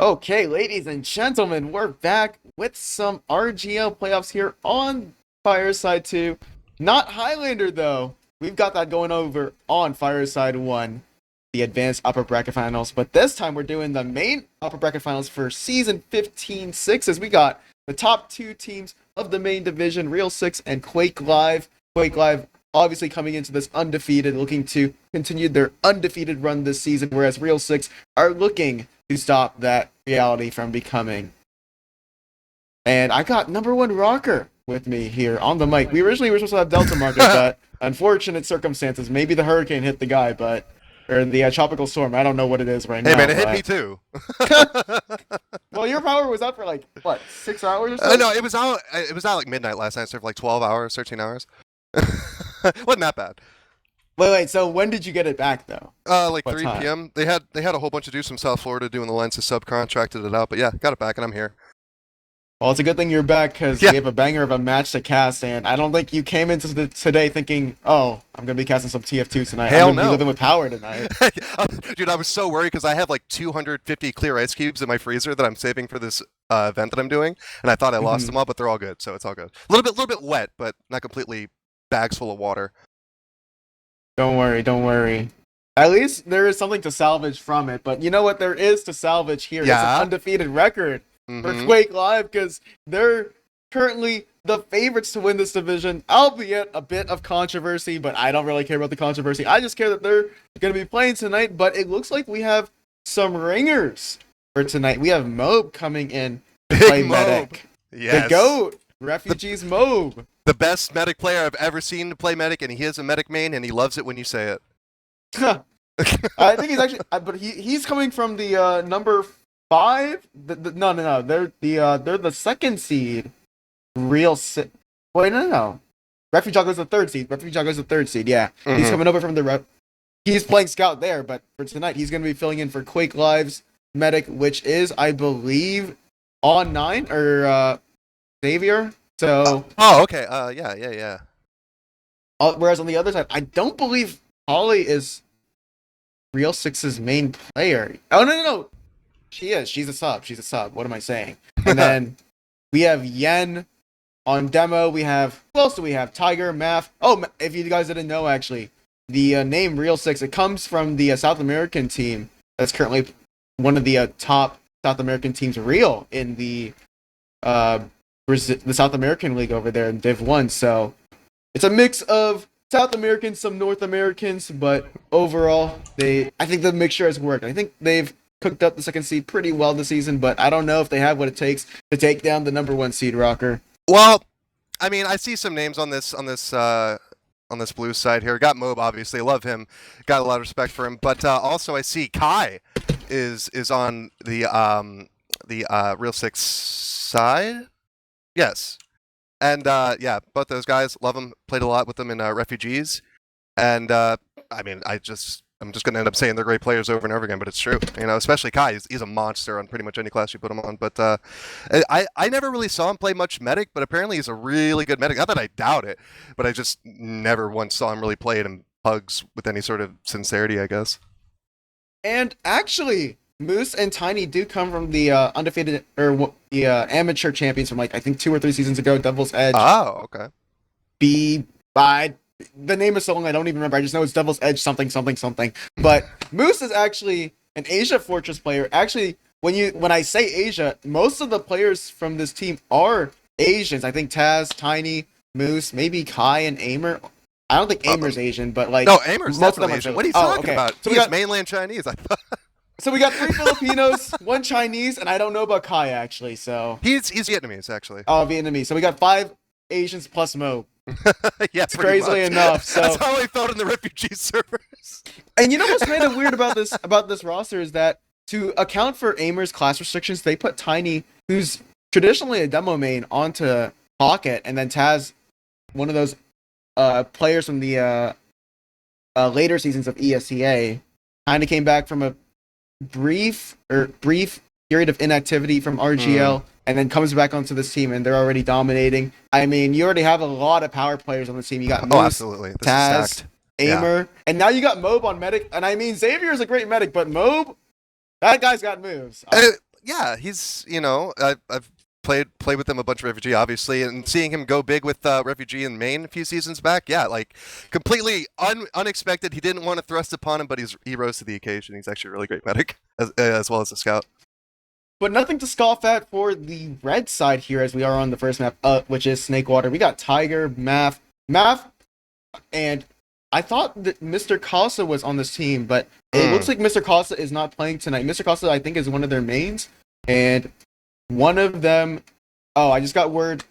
Okay, ladies and gentlemen, we're back with some RGL playoffs here on Fireside 2. Not Highlander, though. We've got that going over on Fireside 1, the Advanced Upper Bracket Finals. But this time we're doing the main Upper Bracket Finals for Season 15-6, as we got the top two teams of the main division, Real 6 and Quake Live. Quake Live obviously coming into this undefeated, looking to continue their undefeated run this season, whereas Real 6 are looking to stop that reality from becoming. And I got number one Rocker with me here on the mic. We originally were supposed to have Delta Marcus, but unfortunate circumstances. Maybe the hurricane hit the guy, or the tropical storm. I don't know what it is right now. Hey man, it hit me too. Well, your power was up for like, what, 6 hours or so? No, it was out like midnight last night, so for like 12 hours, 13 hours. Wasn't that bad. Wait, so when did you get it back, though? Like 3 p.m. They had a whole bunch of dudes from South Florida doing the lines, so subcontracted it out, but yeah, got it back and I'm here. Well, it's a good thing you're back, because we have a banger of a match to cast, and I don't think you came into today thinking, oh, I'm going to be casting some TF2 tonight. Hell I'm going to no. be living with power tonight. Dude, I was so worried because I have like 250 clear ice cubes in my freezer that I'm saving for this event that I'm doing, and I thought I lost them all, but they're all good, so it's all good. A little bit wet, but not completely bags full of water. Don't worry. At least there is something to salvage from it, but you know what there is to salvage here? Yeah. It's an undefeated record for Quake Live, because they're currently the favorites to win this division, albeit a bit of controversy, but I don't really care about the controversy. I just care that they're going to be playing tonight, but it looks like we have some ringers for tonight. We have Mobe coming in to play medic. Yes. The GOAT, Refugees Mobe. The best medic player I've ever seen to play medic, and he is a medic main, and he loves it when you say it. I think he's actually, but he's coming from the number 5. No. They're the second seed. Real si- Wait, no. Refuge goes the third seed. Yeah, he's coming over from the He's playing scout there, but for tonight he's going to be filling in for Quake Live's medic, which is, I believe, on 9 or Xavier. So. Okay. Yeah. Whereas on the other side, I don't believe Holly is Real 6's main player. Oh, no. She is. She's a sub. What am I saying? And then we have Yen on demo. We have, who else do we have? Tiger, Math. Oh, if you guys didn't know, actually, the name Real 6, it comes from the South American team that's currently one of the top South American teams, Real, in the South American League over there in Div 1. So it's a mix of South Americans, some North Americans, but overall, I think the mixture has worked. I think they've cooked up the second seed pretty well this season, but I don't know if they have what it takes to take down the number 1 seed, Rocker. Well, I mean, I see some names on this blue side here. Got Mobe, obviously, love him. Got a lot of respect for him, but also I see Kai is on the Real 6 side. Yes. And yeah, both those guys, love them. Played a lot with them in Refugees, and I mean, I'm just gonna end up saying they're great players over and over again, but it's true. You know, especially Kai. He's a monster on pretty much any class you put him on. But I never really saw him play much medic, but apparently he's a really good medic. Not that I doubt it, but I just never once saw him really play it in pugs with any sort of sincerity, I guess. And actually, Moose and Tiny do come from the undefeated, or the amateur champions from, like, I think 2 or 3 seasons ago, Devil's Edge. Oh, okay. The name is so long I don't even remember. I just know it's Devil's Edge something. But Moose is actually an Asia Fortress player. Actually, when I say Asia, most of the players from this team are Asians. I think Taz, Tiny, Moose, maybe Kai and Aimer. I don't think Aimer's Asian, but like no, Aimer's most definitely of them Asian. are. What are you talking about? So He's mainland Chinese. I thought. So we got 3 Filipinos, 1 Chinese, and I don't know about Kai, actually. So he's Vietnamese, actually. Oh, Vietnamese. So we got 5 Asians plus Mo. Yeah, it's crazily enough. So that's how I felt in the refugee servers. And you know what's kind of weird about this roster is that to account for Aimer's class restrictions, they put Tiny, who's traditionally a demo main, onto Pocket, and then Taz, one of those players from the later seasons of ESEA, kind of came back from a brief period of inactivity from RGL, and then comes back onto this team, and they're already dominating. I mean, you already have a lot of power players on the team. You got Moose, absolutely. Taz, Aimer, and now you got Mobe on medic. And I mean, Xavier is a great medic, but Mobe, that guy's got moves. Yeah, he's, I've played with him a bunch of Refugee, obviously, and seeing him go big with Refugee in Maine a few seasons back, yeah, like completely unexpected. He didn't want to thrust upon him, but he rose to the occasion. He's actually a really great medic as well as a scout. But nothing to scoff at for the red side here, as we are on the first map, which is Snakewater. We got Tiger, Math, and I thought that Mr. Casa was on this team, but it looks like Mr. Casa is not playing tonight. Mr. Casa, I think, is one of their mains, and one of them. Oh, I just got word.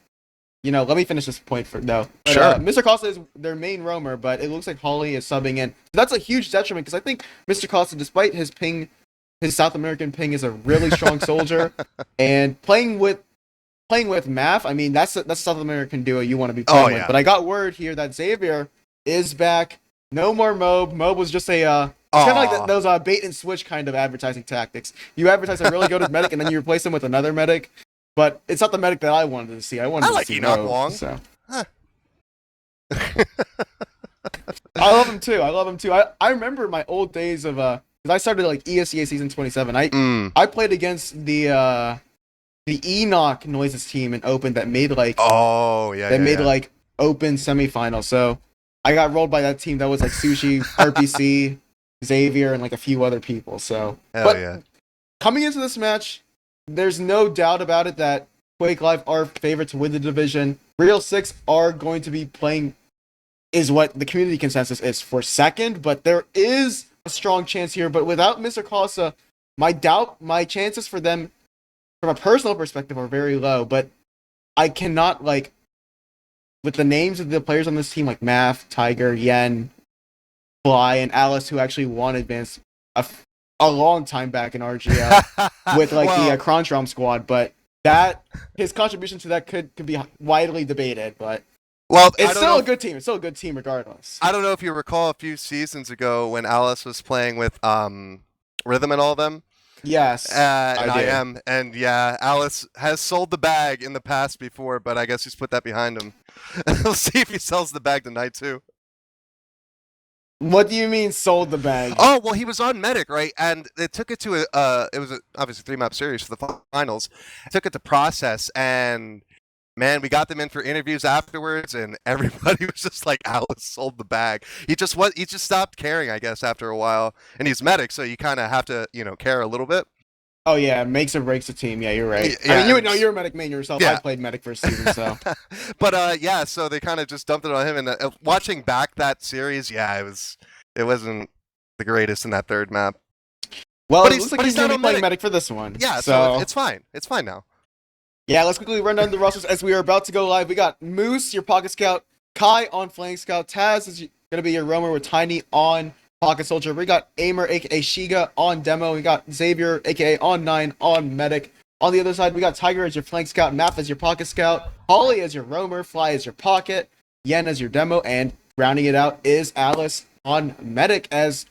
Let me finish this point no. But, Sure. Mr. Casa is their main roamer, but it looks like Holly is subbing in. So that's a huge detriment because I think Mr. Casa, despite his ping, his South American ping, is a really strong soldier, and playing with Math, I mean that's a South American duo you want to be playing with. But I got word here that Xavier is back. No more Mob. Mob was just it's kind of like those bait and switch kind of advertising tactics. You advertise a really good medic, and then you replace him with another medic. But it's not the medic that I wanted to see. I wanted to see Enoch Mob. Wong. So. Huh. I love him too. I remember my old days of because I started like ESEA season 27. I played against the Enoch Noises team in Open that made like like Open semifinals. So I got rolled by that team that was like Sushi, RPC, Xavier, and like a few other people. So coming into this match, there's no doubt about it that Quake Live are favored to win the division. Real Six are going to be playing, is what the community consensus is, for second, but there is a strong chance here. But without Mr. Casa, my chances for them from a personal perspective are very low. But I cannot, with the names of the players on this team, like Math, Tiger, Yen, Fly, and Alice, who actually won Advanced a long time back in RGL with the Kronstrom squad, but his contribution to that could be widely debated, but it's still a good team. It's still a good team regardless. I don't know if you recall a few seasons ago when Alice was playing with Rhythm and all them. Yes, I am, and Alice has sold the bag in the past before, but I guess he's put that behind him. We'll see if he sells the bag tonight too. What do you mean sold the bag? Oh, well, he was on Medic, right? And they took it to it was obviously 3-map series for the finals. Took it to process, and man, we got them in for interviews afterwards, and everybody was just like, Alice sold the bag. He just stopped caring, I guess, after a while. And he's Medic, so you kind of have to, care a little bit. Oh yeah, it makes or breaks a team. Yeah, you're right. Yeah, I mean, you would know you're a Medic main yourself. Yeah. I played Medic for a season, so. But so they kind of just dumped it on him. And watching back that series, it wasn't the greatest in that third map. Well, it looks like he's going to be playing Medic for this one. Yeah, so it's fine. It's fine now. Yeah, let's quickly run down the rosters as we are about to go live. We got Moose, your Pocket Scout, Kai on Flank Scout, Taz is going to be your roamer with Tiny on Pocket Soldier. We got Aimer, aka Shiga, on Demo. We got Xavier, aka on 9, on Medic. On the other side, we got Tiger as your Flank Scout, Math as your Pocket Scout, Holly as your roamer, Fly as your Pocket, Yen as your Demo, and rounding it out is Alice on Medic, as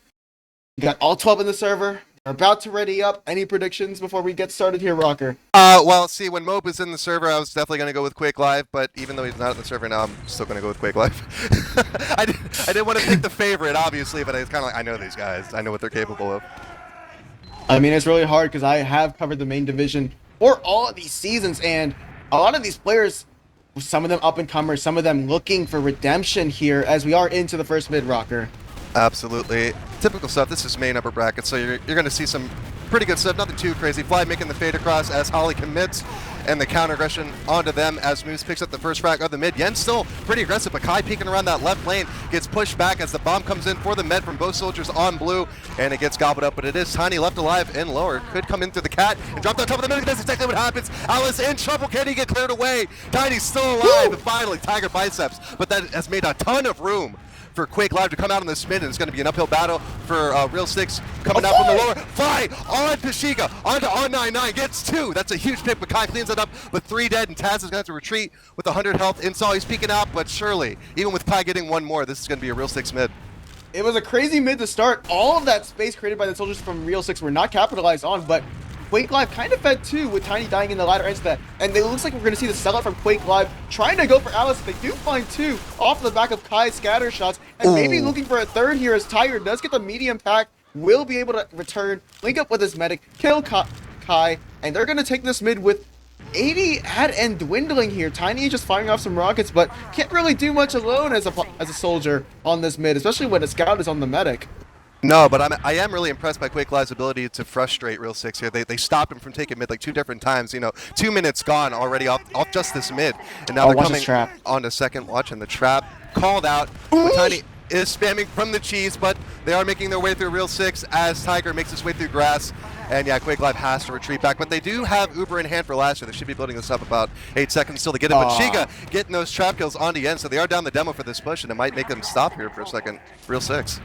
you got all 12 in the server. We're about to ready up. Any predictions before we get started here, Rocker? Well, see, when Mob was in the server, I was definitely going to go with Quake Live, but even though he's not in the server now, I'm still going to go with Quake Live. I didn't want to pick the favorite, obviously, but it's kind of like, I know these guys. I know what they're capable of. I mean, it's really hard because I have covered the main division for all of these seasons, and a lot of these players, some of them up-and-comers, some of them looking for redemption here as we are into the first mid, Rocker. Absolutely. Typical stuff. This is main upper bracket, so you're going to see some pretty good stuff. Nothing too crazy. Fly making the fade across as Holly commits, and the counter aggression onto them as Moose picks up the first frag of the mid. Yen's still pretty aggressive, but Kai peeking around that left lane gets pushed back as the bomb comes in for the med from both soldiers on blue, and it gets gobbled up, but it is Tiny left alive and lower. Could come in through the cat and drop on top of the mid. That's exactly what happens. Alice in trouble. Can he get cleared away? Tiny's still alive, and finally Tiger biceps, but that has made a ton of room for Quake Live to come out on this mid, and it's going to be an uphill battle for Real Six coming out from the lower. Fly on to Shiga, onto On99, gets 2. That's a huge pick, but Kai cleans it up with 3 dead, and Taz is going to have to retreat with 100 health. Install, he's peeking out, but surely, even with Kai getting 1 more, this is going to be a Real Six mid. It was a crazy mid to start. All of that space created by the soldiers from Real Six were not capitalized on, but Quake Live kind of fed too, with Tiny dying in the latter ends of that. And it looks like we're going to see the sellout from Quake Live trying to go for Alice. They do find 2 off the back of Kai's scatter shots. And maybe looking for a third here as Tiger does get the medium pack. Will be able to return, link up with his medic, kill Kai, and they're going to take this mid with 80 at and dwindling here. Tiny just firing off some rockets, but can't really do much alone as a soldier on this mid, especially when a scout is on the medic. No, but I am really impressed by Quake Live's ability to frustrate Real Six here. They stopped him from taking mid like 2 different times. You know, 2 minutes gone already off just this mid, and now they're coming on to second. Watching the trap called out. Tiny is spamming from the cheese, but they are making their way through Real Six as Tiger makes his way through grass. And yeah, Quake Live has to retreat back, but they do have Uber in hand for last year. They should be building this up about 8 seconds still to get it. But Shiga getting those trap kills on the end, so they are down the demo for this push, and it might make them stop here for a second. Real Six.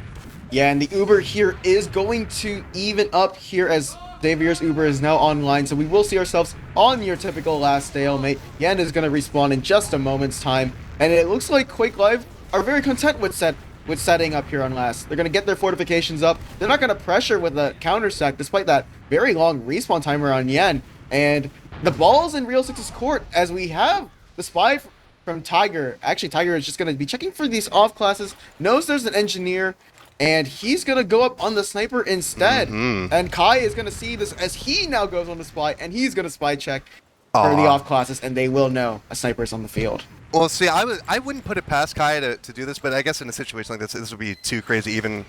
Yeah, and the Uber here is going to even up here as Xavier's Uber is now online, so we will see ourselves on your typical last stalemate. Yen is going to respawn in just a moment's time, and it looks like Quake Live are very content with setting up here on last. They're going to get their fortifications up. They're not going to pressure with a counter sack, despite that very long respawn timer on Yen. And the ball's in Real Six's court as we have the spy from Tiger. Actually, Tiger is just going to be checking for these off classes, knows there's an engineer, and he's going to go up on the sniper instead. And Kai is going to see this as he now goes on the spy, and he's going to spy check for the off classes, and they will know a sniper is on the field. Well, see, I wouldn't put it past Kai to do this, but I guess in a situation like this would be too crazy, even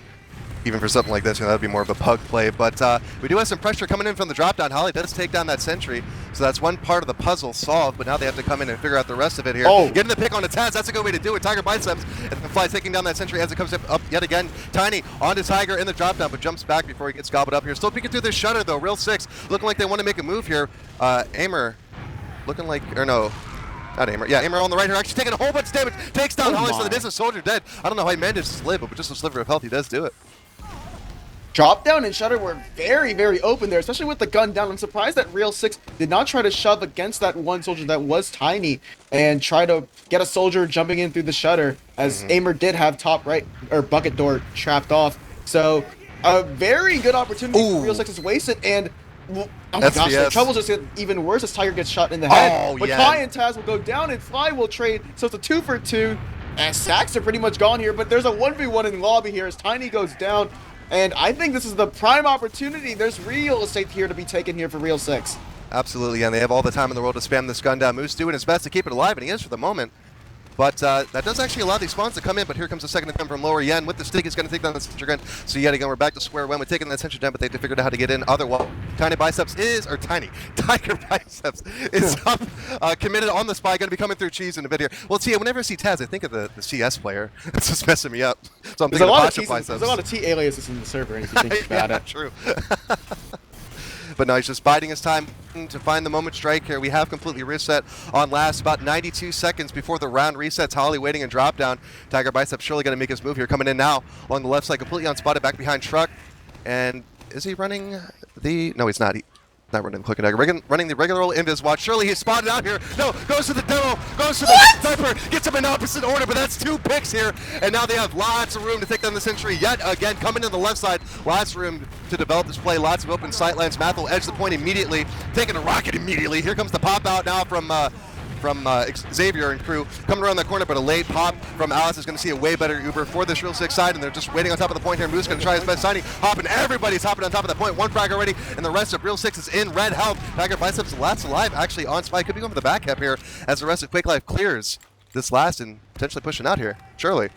for something like this. You know, that would be more of a pug play. But we do have some pressure coming in from the drop down. Holly does take down that sentry, so that's one part of the puzzle solved. But now they have to come in and figure out the rest of it here. Getting the pick on the Taz, that's a good way to do it. Tiger biceps, and the Fly taking down that sentry as it comes up yet again. Tiny onto Tiger in the drop down, but jumps back before he gets gobbled up here. Still peeking through this shutter though. Real Six looking like they want to make a move here. Aimer looking like, or no. Not Aimer. Yeah, Aimer on the right here, actually taking a whole bunch of damage. Takes down Holly, so it is a soldier dead. I don't know how he manages to live, but with just a sliver of health, he does do it. Drop down and Shutter were very, very open there, especially with the gun down. I'm surprised that Real Six did not try to shove against that one soldier that was Tiny and try to get a soldier jumping in through the Shutter, as Aimer did have top right, or bucket door trapped off. So, a very good opportunity for Real Six is wasted, and oh my gosh, the trouble just get even worse as Tiger gets shot in the head. But Kai and Taz will go down and Fly will trade, so it's a 2 for 2. And sacks are pretty much gone here, but there's a 1v1 in lobby here as Tiny goes down. And I think this is the prime opportunity. There's real estate here to be taken here for Real Six. Absolutely, and they have all the time in the world to spam this gun down. Moose doing his best to keep it alive, and he is for the moment. But that does actually allow these spawns to come in, but here comes the second attempt from lower. Yen with the stick is going to take down the sentry gun. So yet again, we're back to square one with taking that sentry down, but they figured out how to get in. Otherwise, Tiger Biceps is up, committed on the spy, going to be coming through cheese in a bit here. Well, see, whenever I see Taz, I think of the CS player. It's just messing me up. So I'm thinking there's a lot of T aliases in the server, if you think about it. True. But no, he's just biding his time to find the moment strike here. We have completely reset on last, about 92 seconds before the round resets. Holly waiting and drop down. Tiger Biceps surely going to make his move here. Coming in now along the left side, completely unspotted, back behind Truck. And is he running the... No, he's not. Not running the Cloak and Dagger, running the regular old into his watch. Surely he's spotted out here. No, goes to the demo, goes to the sniper, gets him in opposite order, but that's 2 picks here. And now they have lots of room to take down the sentry yet again. Coming in the left side, lots of room to develop this play, lots of open sightlines. Math will edge the point immediately, taking a rocket immediately. Here comes the pop out now from Xavier and crew coming around the corner, but a late pop from Alice is going to see a way better Uber for this Real Six side, and they're just waiting on top of the point here. Moose going to try his best. Tiny hopping, everybody's hopping on top of the point. 1 frag already, and the rest of Real Six is in red health. Tiger Biceps last alive, actually on spy, could be going for the back cap here as the rest of Quake Life clears this last and potentially pushing out here. Surely.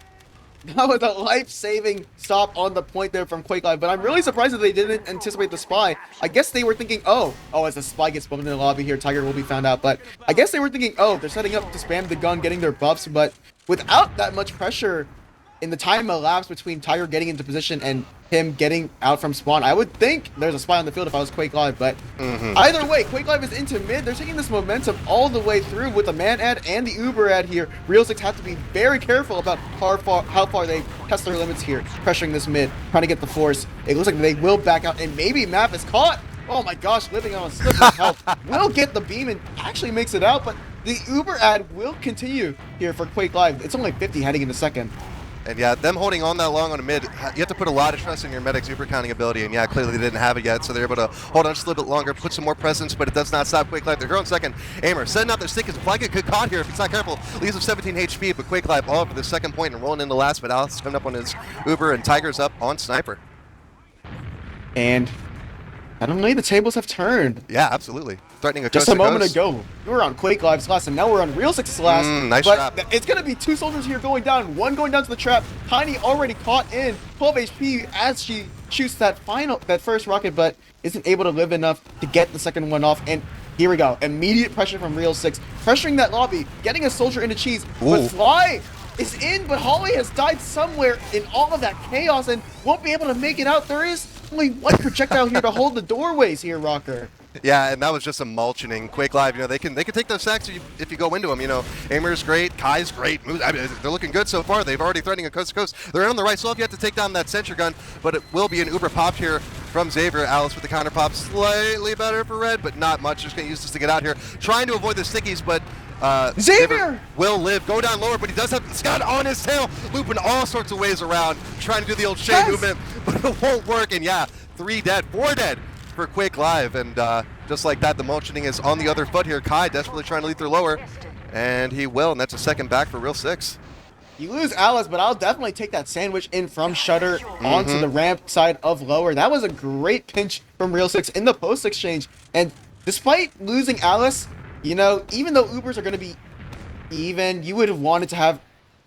That was a life-saving stop on the point there from Quake Live, but I'm really surprised that they didn't anticipate the spy. I guess they were thinking, oh, as the spy gets bumped in the lobby here, Tiger will be found out. But I guess they were thinking, they're setting up to spam the gun, getting their buffs, but without that much pressure in the time elapsed between Tiger getting into position and him getting out from spawn, I would think there's a spy on the field if I was Quake Live, but either way, Quake Live is into mid. They're taking this momentum all the way through with the man ad and the Uber ad here. Real Six have to be very careful about how far they test their limits here, pressuring this mid, trying to get the force. It looks like they will back out, and maybe Map is caught. Oh my gosh, living on a sliver of health. Will get the beam and actually makes it out, but the Uber ad will continue here for Quake Live. It's only 50 heading into second. And yeah, them holding on that long on a mid, you have to put a lot of trust in your medic's Uber counting ability, and yeah, clearly they didn't have it yet, so they're able to hold on just a little bit longer, put some more presence, but it does not stop Quake Life. They're going second. Aimer setting out their stick as Fly get caught here if he's not careful. Leaves him 17 HP, but Quake Life all for the second point and rolling into last, but Alice is coming up on his Uber, and Tiger's up on Sniper. And Suddenly, the tables have turned. Yeah, absolutely. Threatening a Just coast a moment to coast. ago, we were on Quake Live's last, and now we're on Real Six's last. Nice but trap. It's going to be 2 soldiers here going down. One going down to the trap. Tiny already caught in 12 HP as she shoots that first rocket, but isn't able to live enough to get the second one off. And here we go. Immediate pressure from Real Six, pressuring that lobby, getting a soldier into cheese. But Fly is in, but Holly has died somewhere in all of that chaos and won't be able to make it out. There is only one projectile here to hold the doorways here, Rocker. Yeah, and that was just a mulching. Quake Live, they can take those sacks if you go into them. Aimer's great, Kai's great. I mean, they're looking good so far. They've already threatening a coast to coast. They're on the right slope. You have to take down that sentry gun, but it will be an Uber pop here from Xavier. Alice with the counter pop, slightly better for Red, but not much. Just gonna use this to get out here, trying to avoid the stickies, but Xavier will live, go down lower, but he does have Scott on his tail, looping all sorts of ways around, trying to do the old Shay movement, but it won't work. And yeah, 4 dead for Quake Live, and just like that, the mulching is on the other foot here. Kai desperately trying to lead through lower, and he will, and that's a second back for Real Six. You lose Alice, but I'll definitely take that sandwich in from Shutter onto the ramp side of lower. That was a great pinch from Real Six in the post exchange, and despite losing Alice, even though Ubers are going to be even, you would have wanted to have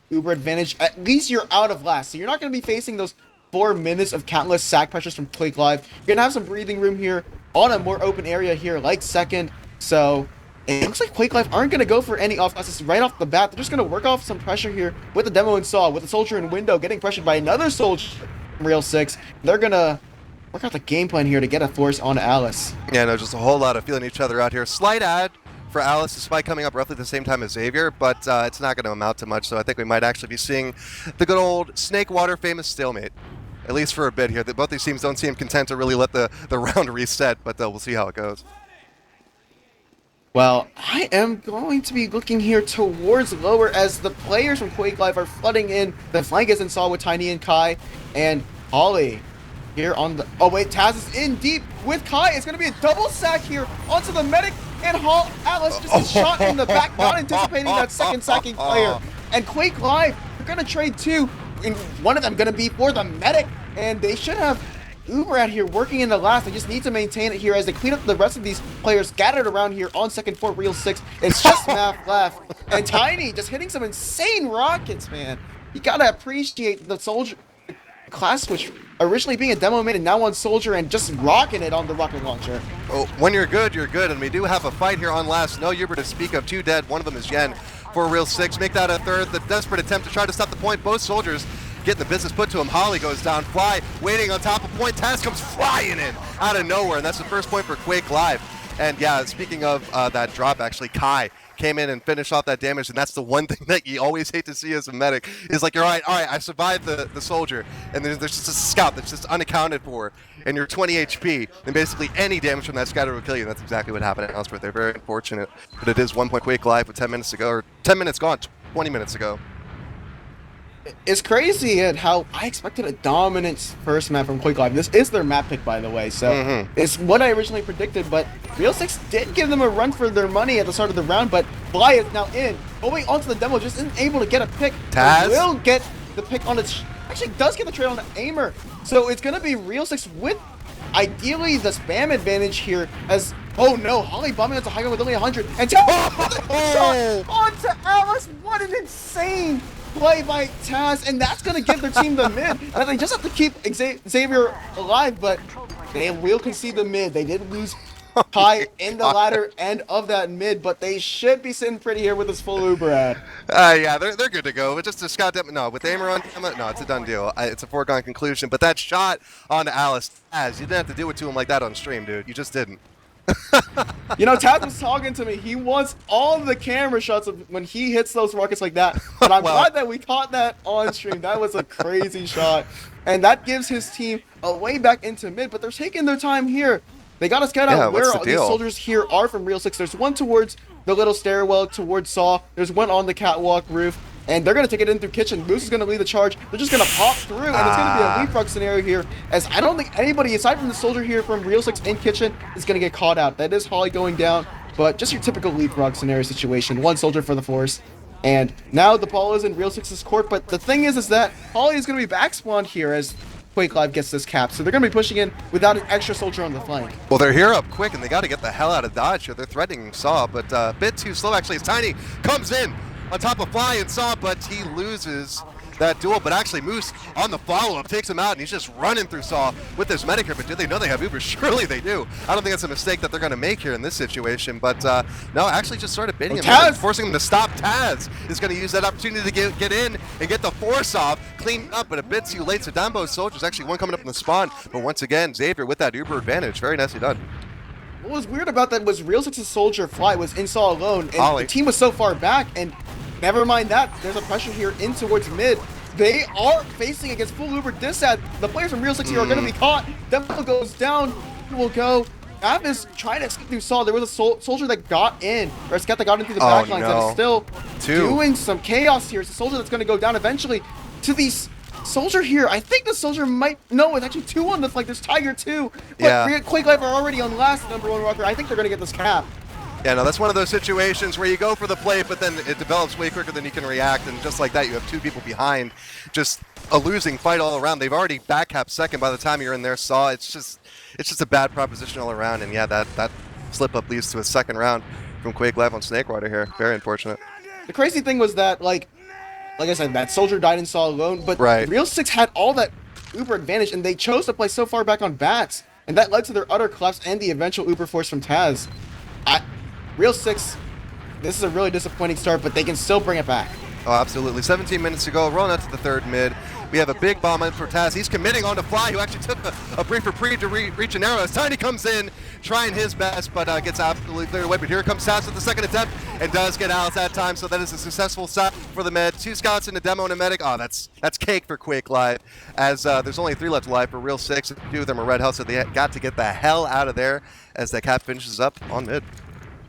Uber advantage. At least you're out of last, so you're not going to be facing those 4 minutes of countless sack pressures from Quake Live. You're going to have some breathing room here on a more open area here like second. So it looks like Quake Live aren't going to go for any off-classes right off the bat. They're just going to work off some pressure here with the demo and saw, with the soldier in window getting pressured by another soldier from Real Six. They're going to work out the game plan here to get a force on Alice. Yeah, no, just a whole lot of feeling each other out here. Slight ad for Alice, despite coming up roughly the same time as Xavier, but it's not going to amount to much, so I think we might actually be seeing the good old Snakewater famous stalemate, at least for a bit here. Both these teams don't seem content to really let the round reset, but we'll see how it goes. Well, I am going to be looking here towards lower as the players from Quake Live are flooding in. The flank is in Saw with Tiny and Kai, and Holly here on the... Oh wait, Taz is in deep with Kai. It's going to be a double sack here onto the medic, and Alice just gets shot in the back, not anticipating that second sacking player. And Quake Live, they're going to trade 2, and one of them going to be for the medic, and they should have Uber out here working in the last. They just need to maintain it here as they clean up the rest of these players scattered around here on second for Real Six. It's just Math left, and Tiny just hitting some insane rockets, man. You gotta appreciate the soldier class switch, originally being a demo main and now on soldier, and just rocking it on the rocket launcher. Oh, when you're good, and we do have a fight here on last. No Uber to speak of, 2 dead. One of them is Yen for Real Six. Make that a third. The desperate attempt to try to stop the point. Both soldiers getting the business put to him. Holly goes down. Fly waiting on top of point. Taz comes flying in out of nowhere, and that's the first point for Quake Live. And yeah, speaking of that drop, actually, Kai came in and finished off that damage, and that's the one thing that you always hate to see as a medic, is like, all right, I survived the soldier, and then there's just a scout that's just unaccounted for, and you're 20 HP, and basically any damage from that scatter will kill you. That's exactly what happened at Ellsworth. They're very unfortunate, but it is 1 point Quake Live with 10 minutes to go, or 10 minutes gone, 20 minutes ago. It's crazy at how I expected a dominant first map from Quake Live. This is their map pick, by the way, so it's what I originally predicted, but Real Six did give them a run for their money at the start of the round, but Fly is now in. Going onto the demo, just isn't able to get a pick. Taz will get the pick on its... Actually does get the trade on the aimer. So it's going to be Real Six with, ideally, the spam advantage here as... Oh no, Holly bombing onto High with only 100. And shot onto Alice. What an insane play by Taz, and that's going to give their team the mid. And they just have to keep Xavier alive, but they will concede the mid. They did lose Kai in the latter end of that mid, but they should be sitting pretty here with this full Uber ad. Yeah, they're good to go. But just a Scott, no, with Aimer on, no, it's a done deal. It's a foregone conclusion. But that shot on Alice, Taz, you didn't have to do it to him like that on stream, dude. You just didn't. Taz was talking to me. He wants all the camera shots of when he hits those rockets like that. But I'm glad that we caught that on stream. That was a crazy shot. And that gives his team a way back into mid, but they're taking their time here. They got to scout out where these soldiers here are from Real Six. There's one towards the little stairwell towards Saw. There's one on the catwalk roof. And they're going to take it in through Kitchen. Moose is going to lead the charge. They're just going to pop through, and it's going to be a leapfrog scenario here, as I don't think anybody, aside from the soldier here from Real Six in Kitchen, is going to get caught out. That is Holly going down, but just your typical leapfrog scenario situation. One soldier for the force. And now the ball is in Real Six's court, but the thing is that Holly is going to be back spawned here, as Quake Live gets this cap. So they're going to be pushing in without an extra soldier on the flank. Well, they're here up quick, and they got to get the hell out of dodge here. They're threatening Saw, but a bit too slow, actually. As Tiny comes in on top of Fly and Saw, but he loses that duel. But actually, Moose on the follow-up takes him out, and he's just running through Saw with this medic here. But do they know they have Uber? Surely they do. I don't think that's a mistake that they're going to make here in this situation. But no, actually just started baiting him, and forcing him to stop. Taz is going to use that opportunity to get in and get the force off, clean up, but a bit too late. So Dumbo's soldiers, actually one coming up in the spawn. But once again, Xavier with that Uber advantage. Very nicely done. What was weird about that was Real 6's soldier Fly was in Saw alone, and Ollie. the team was so far back, and never mind that, there's a pressure here in towards mid. They are facing against full Uber Dissad. The players from Real 6 here are going to be caught. Demo goes down. Will go. Av is trying to escape through Saw. There was a soldier that got in, or a scout that got into the back lines that is still doing some chaos here. It's a soldier that's going to go down eventually to the soldier here. I think the soldier might, no, it's actually 2 on the flank. There's Tiger 2, but Quake Live are already on last #1 rocker. I think they're going to get this cap. Yeah, no, that's one of those situations where you go for the play, but then it develops way quicker than you can react, and just like that, you have 2 people behind. Just a losing fight all around. They've already back capped second by the time you're in there. Saw, it's just a bad proposition all around, and yeah, that slip up leads to a second round from Quake Live on Snakewater here. Very unfortunate. The crazy thing was that, like I said, that soldier died and Saw alone, but Real 6 had all that Uber advantage, and they chose to play so far back on bats, and that led to their utter collapse and the eventual Uber force from Taz. Real 6, this is a really disappointing start, but they can still bring it back. Oh, absolutely. 17 minutes to go. Rolling out to the third mid. We have a big bomb in for Taz. He's committing on to Fly, who actually took a brief reprieve to reach an arrow. As Tiny comes in, trying his best, but gets absolutely cleared away. But here comes Taz with the second attempt, and does get Alice that time. So that is a successful shot for the med. 2 scouts in a demo and a medic. Oh, that's cake for Quake Live. As there's only 3 left alive for Real 6. 2 of them are red health, so they got to get the hell out of there as that cap finishes up on mid.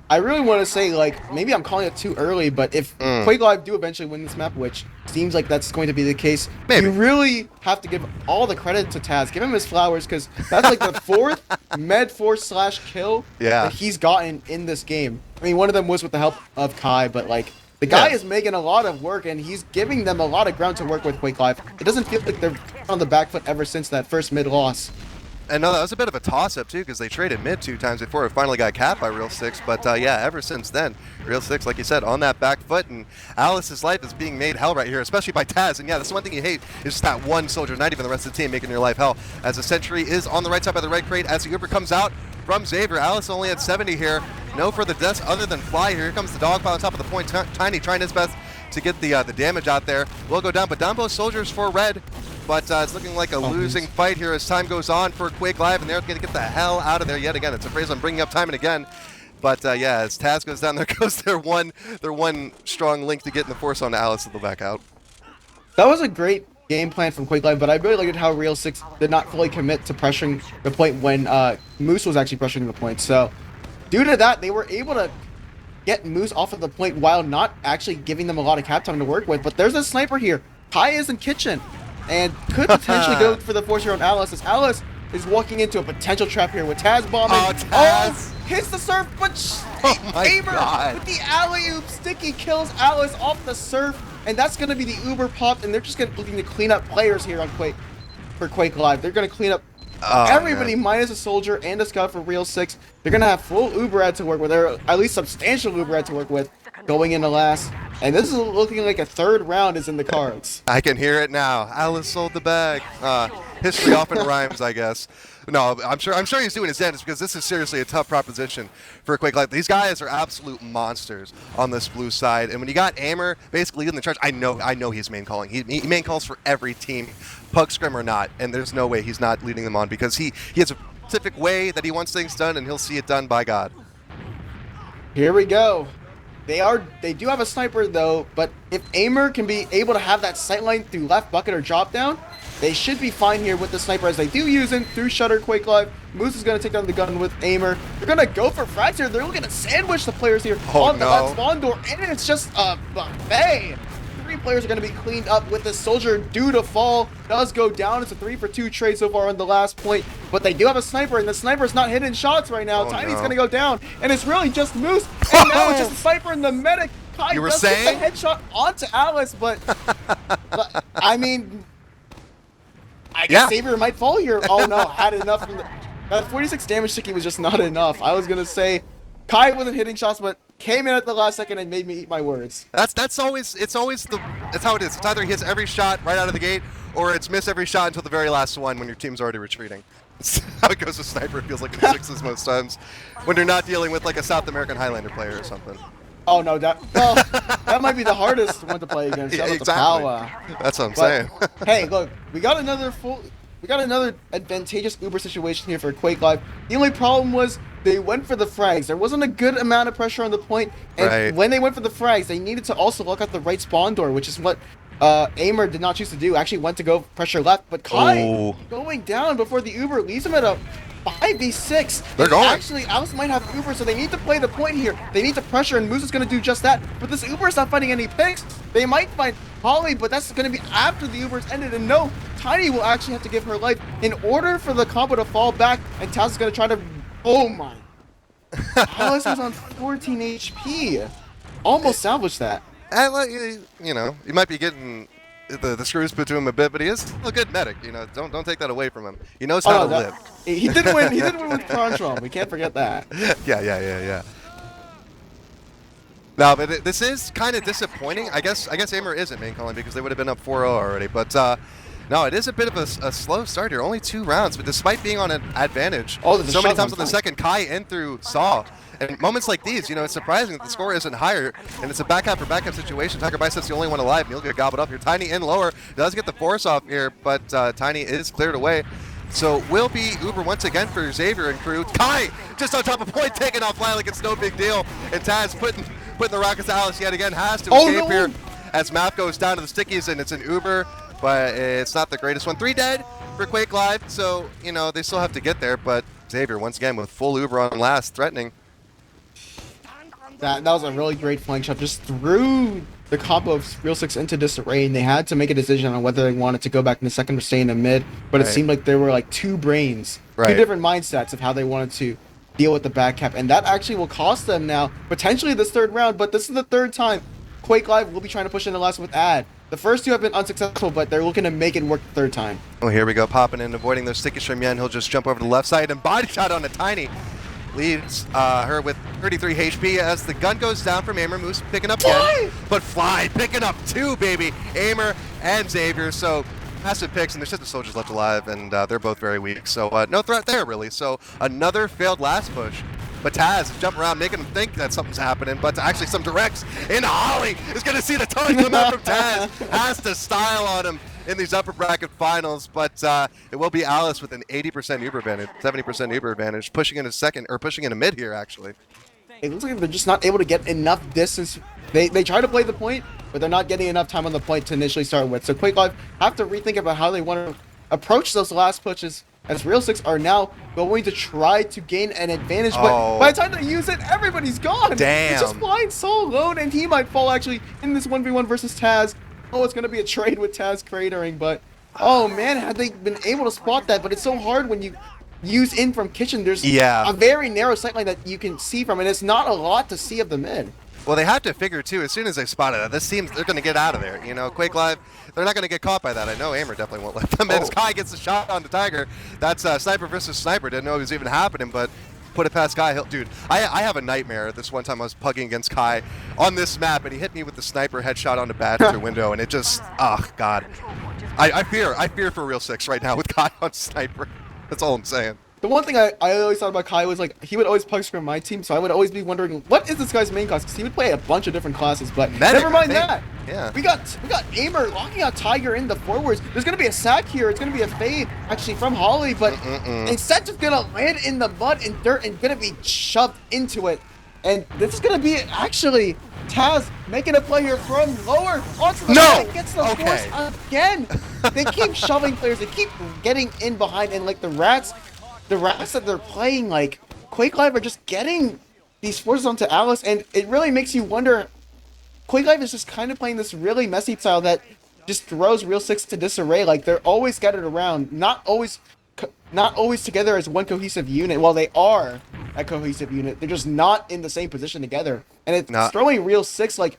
I really want to say, like, maybe I'm calling it too early, but if Quake Live do eventually win this map, which seems like that's going to be the case, you really have to give all the credit to Taz. Give him his flowers, because that's like the 4th med force / kill that he's gotten in this game. I mean, one of them was with the help of Kai, but like, the guy is making a lot of work, and he's giving them a lot of ground to work with Quake Live. It doesn't feel like they're on the back foot ever since that first mid loss. And no, that was a bit of a toss-up, too, because they traded mid 2 times before it finally got capped by Real 6. But, yeah, ever since then, Real 6, like you said, on that back foot. And Alice's life is being made hell right here, especially by Taz. And, yeah, that's one thing you hate is just that one soldier, not even the rest of the team, making your life hell. As a sentry is on the right side by the red crate. As the Uber comes out from Xavier, Alice only at 70 here. No further deaths other than Fly. Here comes the dog pile on top of the point. Tiny trying his best to get the damage out there. Will go down, but down both soldiers for red. But it's looking like a losing fight here as time goes on for Quake Live, and they're going to get the hell out of there yet again. It's a phrase I'm bringing up time and again. But yeah, as Taz goes down, there goes their one strong link to getting the force on Alice at the back out. That was a great game plan from Quake Live, but I really liked how Real 6 did not fully commit to pressuring the point when Moose was actually pressuring the point. So due to that, they were able to get Moose off of the point while not actually giving them a lot of cap time to work with. But there's a sniper here. Kai is in kitchen, and could potentially go for the force here on Alice, as Alice is walking into a potential trap here with Taz bombing. Oh, Taz! Hits the surf, but Aimer with the alley-oop sticky kills Alice off the surf, and that's going to be the Uber pop, and they're just looking to clean up players here on Quake Live. They're going to clean up everybody minus a soldier and a scout for Real 6. They're going to have full Uber ad to work with, or at least substantial Uber ad to work with going into last. And this is looking like a 3rd round is in the cards. I can hear it now. Alice sold the bag. History often rhymes, I guess. No, I'm sure he's doing his dentist, because this is seriously a tough proposition for Quake Live. These guys are absolute monsters on this blue side, and when you got Aimer basically in the charge, I know he's main calling. He main calls for every team, pug scrim or not, and there's no way he's not leading them on, because he has a specific way that he wants things done, and he'll see it done by God. Here we go. They do have a sniper though, but if Aimer can be able to have that sightline through left bucket or drop down, they should be fine here with the sniper, as they do use it through Shutter Quake Live. Moose is going to take down the gun with Aimer. They're going to go for frags here. They're looking to sandwich the players here on the left spawn door, and it's just a buffet. 3 players are going to be cleaned up with the soldier due to fall. Does go down. It's a 3-for-2 trade so far on the last point, but they do have a sniper, and the sniper's not hitting shots right now. Tiny's going to go down, and it's really just Moose, and now it's just a sniper and the medic. Kai you were does saying? get the headshot onto Alice, but I mean, I Yeah. guess Savior might fall here. Oh no, had enough from the... That 46 damage sticky was just not enough. I was gonna say Kai wasn't hitting shots, but came in at the last second and made me eat my words. That's always it's how it is. It's either he hits every shot right out of the gate, or it's miss every shot until the very last one when your team's already retreating. That's how it goes with Sniper. It feels like in sixes most times when you're not dealing with like a South American Highlander player or something. Oh no, that might be the hardest one to play against. Yeah, That was the exactly. power. That's what I'm But, saying. hey, look, we got another advantageous Uber situation here for Quake Live. The only problem was they went for the frags. There wasn't a good amount of pressure on the point, and Right. when they went for the frags, they needed to also look at the right spawn door, which is what Aimer did not choose to do. Actually went to go pressure left, but Kai Oh. going down before the Uber leaves him at a 5v6. They're And going. Actually, Alice might have Uber, so they need to play the point here. They need to pressure, and Moose is going to do just that. But this Uber is not finding any picks. They might find Holly, but that's going to be after the Uber's ended. And no, Tiny will actually have to give her life in order for the combo to fall back. And Taz is going to try to... Oh my... Alice is on 14 HP. Almost salvaged that. And, like, you know, he might be getting the screws put to him a bit, but he is still a good medic. You know, don't take that away from him. He knows how to live. He did win. He did win with Control. We can't forget that. Yeah. No, but this is kind of disappointing. I guess Aimer isn't main calling because they would have been up 4-0 already. But no, it is a bit of a slow start here. Only 2 rounds, but despite being on an advantage, so many times on the second, Kai in through Saw. And moments like these, you know, it's surprising that the score isn't higher, and it's a backup for backup situation. Tiger Bicep's the only one alive, and he'll get gobbled up here. Tiny in lower, does get the force off here, but Tiny is cleared away. So will be Uber once again for Xavier and crew. Kai just on top of point, taking off fly like it's no big deal. And Taz putting the rockets to Alice yet again, has to escape here as map goes down to the stickies, and it's an Uber, but it's not the greatest one. 3 dead for Quake Live, so, you know, they still have to get there, but Xavier once again with full Uber on last, threatening. That was a really great flank shot. Just threw the combo of Real 6 into disarray, and they had to make a decision on whether they wanted to go back in the second or stay in the mid. But it seemed like there were like 2 brains, 2 different mindsets of how they wanted to deal with the back cap. And that actually will cost them now, potentially this 3rd round. But this is the 3rd time Quake Live will be trying to push in the last with Ad. The first 2 have been unsuccessful, but they're looking to make it work the 3rd time. Oh, here we go, popping in, avoiding those stickies from Yen. He'll just jump over to the left side and body shot on a Tiny. Leaves her with 33 HP as the gun goes down from Aimer. Moose picking up Yen, but Fly picking up 2, baby. Aimer and Xavier, so massive picks, and there's just the soldiers left alive, and they're both very weak, so no threat there, really. So another failed last push. But Taz is jumping around, making him think that something's happening, but actually some directs. And Holly is going to see the taunt come out from Taz. Has to style on him in these upper bracket finals, but it will be Alice with an 80% Uber advantage, 70% Uber advantage, pushing in a second, or pushing in a mid here, actually. It looks like they're just not able to get enough distance. They try to play the point, but they're not getting enough time on the point to initially start with. So Quake Live have to rethink about how they want to approach those last pushes, as Real 6 are now going to try to gain an advantage, but by the time they use it, everybody's gone. Damn. It's just flying so alone, and he might fall actually in this 1v1 versus Taz. Oh, it's going to be a trade with Taz cratering, but oh man, had they been able to spot that, but it's so hard when you use in from kitchen. There's a very narrow sight line that you can see from, and it's not a lot to see of the mid. Well, they have to figure, too, as soon as they spotted it, this team, they're going to get out of there. You know, Quake Live, they're not going to get caught by that. I know Aimer definitely won't let them in. As Kai gets the shot on the Tiger, that's Sniper versus Sniper. Didn't know it was even happening, but put it past Kai. Dude, I have a nightmare. This one time I was pugging against Kai on this map, and he hit me with the Sniper headshot on the bat through window, and it just, oh, God. I fear for Real 6 right now with Kai on Sniper. That's all I'm saying. The one thing I always thought about Kai was, like, he would always pug scrim my team, so I would always be wondering, what is this guy's main class? Because he would play a bunch of different classes, but never mind that. Yeah. We got Aimer locking out Tiger in the forwards. There's going to be a sack here. It's going to be a fade, actually, from Holly, but instead just going to land in the mud and dirt and going to be shoved into it. And this is going to be, actually, Taz making a play here from lower onto the right, gets the force again. They keep shoving players. They keep getting in behind, and, like, the rats that they're playing, like, Quake Live are just getting these forces onto Alice, and it really makes you wonder. Quake Live is just kind of playing this really messy style that just throws Real 6 to disarray. Like, they're always scattered around, not always together as one cohesive unit. While they are a cohesive unit, they're just not in the same position together, and it's throwing Real 6 like